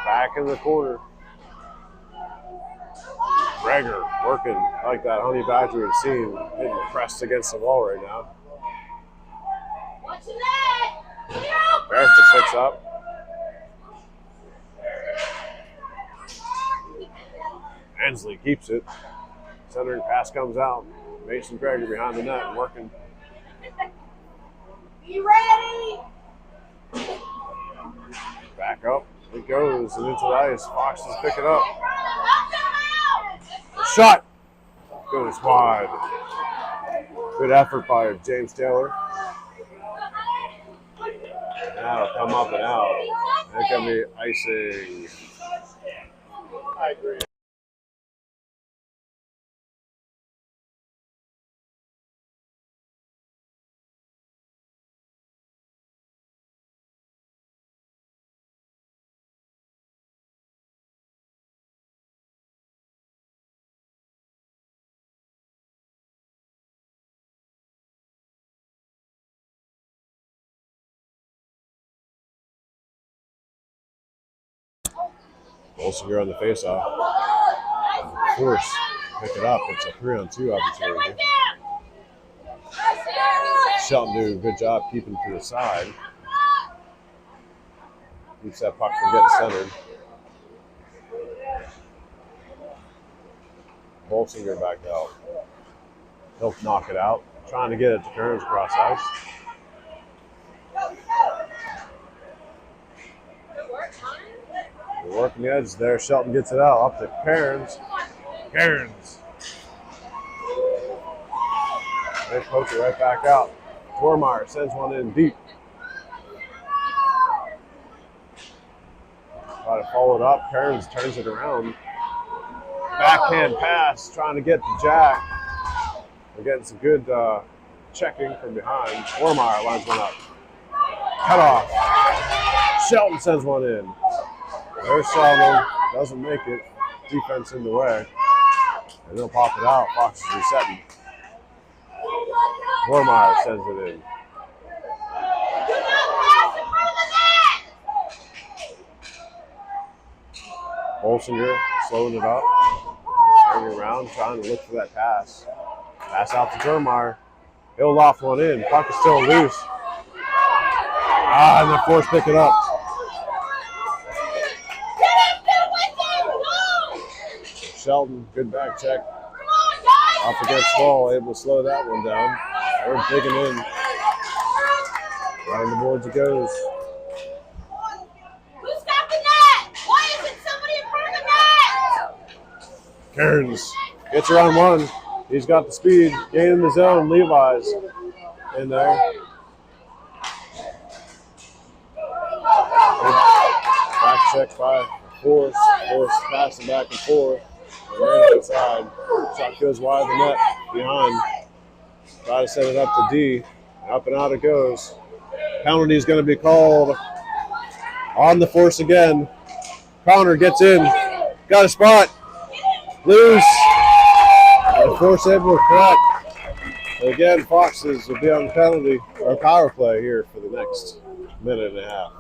Back in the corner. Greger working like that honey badger had seen, getting pressed against the wall right now. What's that? Barrett to fix up. Hensley keeps it. Centering pass comes out. Mason Greger behind the net working. You ready? Back up. It goes and into the ice. Foxes pick it up. Shot. Goes wide. Good effort by James Taylor. Now it'll come up and out. It's going to be icing. I agree. Bolsinger on the faceoff. Force pick it up. It's a 3-on-2 opportunity. Shelton doing a good job keeping to the side. Keeps that puck from getting centered. Bolsinger back out. He'll knock it out. Trying to get it to Kearns across ice. They're working the edge there. Shelton gets it out. Up to Kearns. Kearns. They poke it right back out. Tormeyer sends one in deep. Try to follow it up. Kearns turns it around. Backhand pass, trying to get to Jack. They're getting some good checking from behind. Tormeyer lines one up. Cut off. Shelton sends one in. There's Sheldon. Doesn't make it. Defense in the way. And they'll pop it out. Fox is resetting. Vormeyer sends it in. Bolsinger slowing it up. Turning around, trying to look for that pass. Pass out to Termeyer. He'll loft one in. Puck is still loose. And they're forced to pick it up. Shelton, good back check. Up against Ball, able to slow that one down. They're digging in. Around the boards it goes. Who's got the net? Why isn't somebody in front of the net? Kearns gets around one. He's got the speed. Gaining the zone. Levi's in there. Back check by Force. Force passing back and forth. Right outside. Shot goes wide of the net. Behind. Try to set it up to D. Up and out it goes. Penalty is going to be called on the Force again. Connor gets in. Got a spot. Loose. The Force able to correct. Again, Foxes will be on penalty or power play here for the next minute and a half.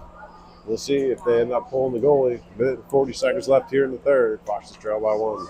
We'll see if they end up pulling the goalie. 40 seconds left here in the third. Foxes trail by 1.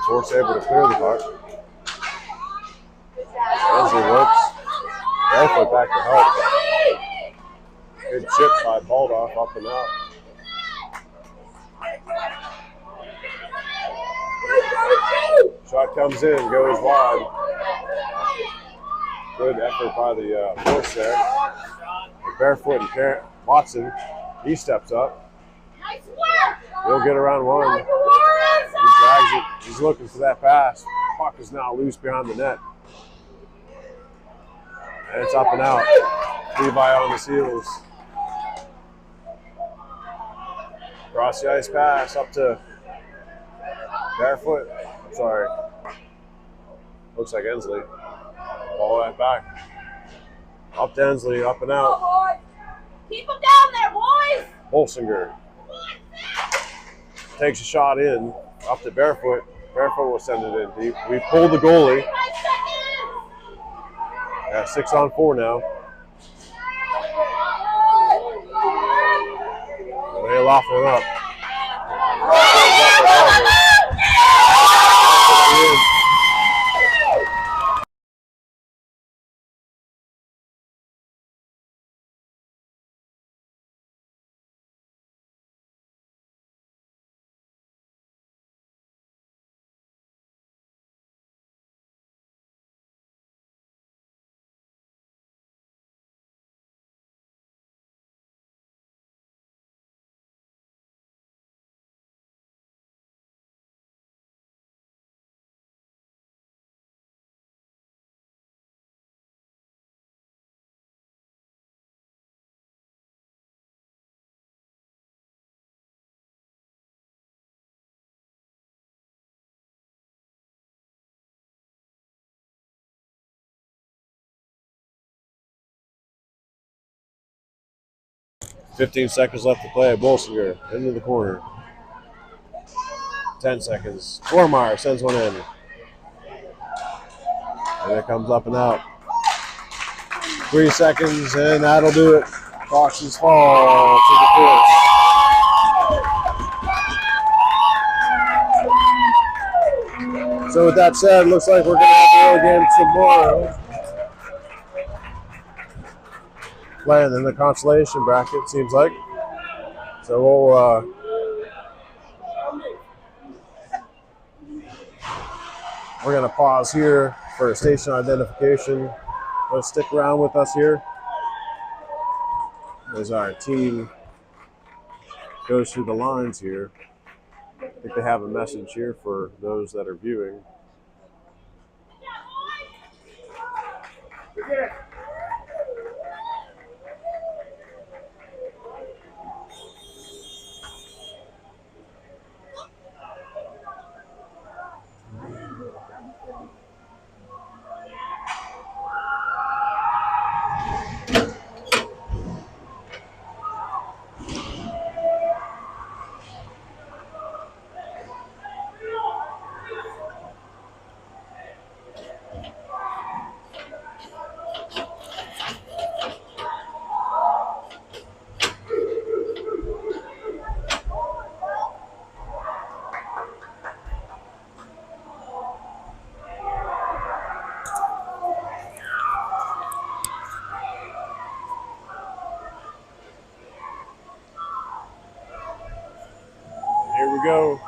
Force able to clear the puck. Ensley works. Barefoot back to help. Good chip by Baldoff up and out. Shot comes in, goes wide. Good effort by the Force there. Barefoot and Watson, he steps up. He'll get around one. He drags it. He's looking for that pass. Puck is now loose behind the net. And it's up and out. Levi on his heels. Across the ice pass up to Barefoot. Sorry. Looks like Ensley. Ball right back. Up to Ensley, up and out. Keep them down there, boys. Bolsinger takes a shot in. Up to Barefoot. Barefoot will send it in deep. We pulled the goalie. Yeah, 6-on-4 now. They'll off one up. $15 left to play. Bolsinger into the corner. 10 seconds. Vormeyer sends one in. And it comes up and out. 3 seconds, and that'll do it. Foxes fall to the Force. So with that said, looks like we're going to have a real game tomorrow. Playing in the consolation bracket, seems like. So we're going to pause here for station identification Let's stick around with us here as our team goes through the lines here. I think they have a message here for those that are viewing. Here we go.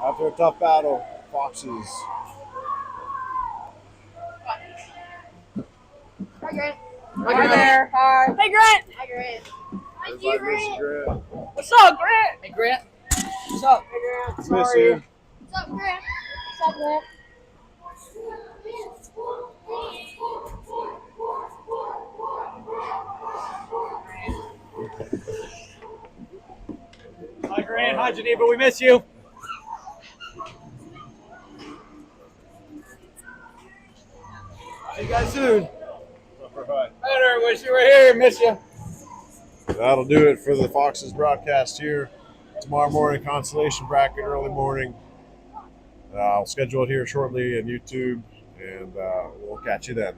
After a tough battle, Foxes. Hi, Grant. Hi there. Hi. Hey, Grant. Hi, Grant. Hi, Everybody misses Grant. What's up, Grant? Hey, Grant. What's up? Hey, Grant. Miss Sorry. you. What's up, Grant? What's up, Grant? Hi, Grant. Hi, Geneva. We miss you. See you guys soon. Later. Wish you were here. Miss you. That'll do it for the Foxes broadcast here. Tomorrow morning, consolation bracket, early morning. I'll schedule it here shortly on YouTube, and we'll catch you then.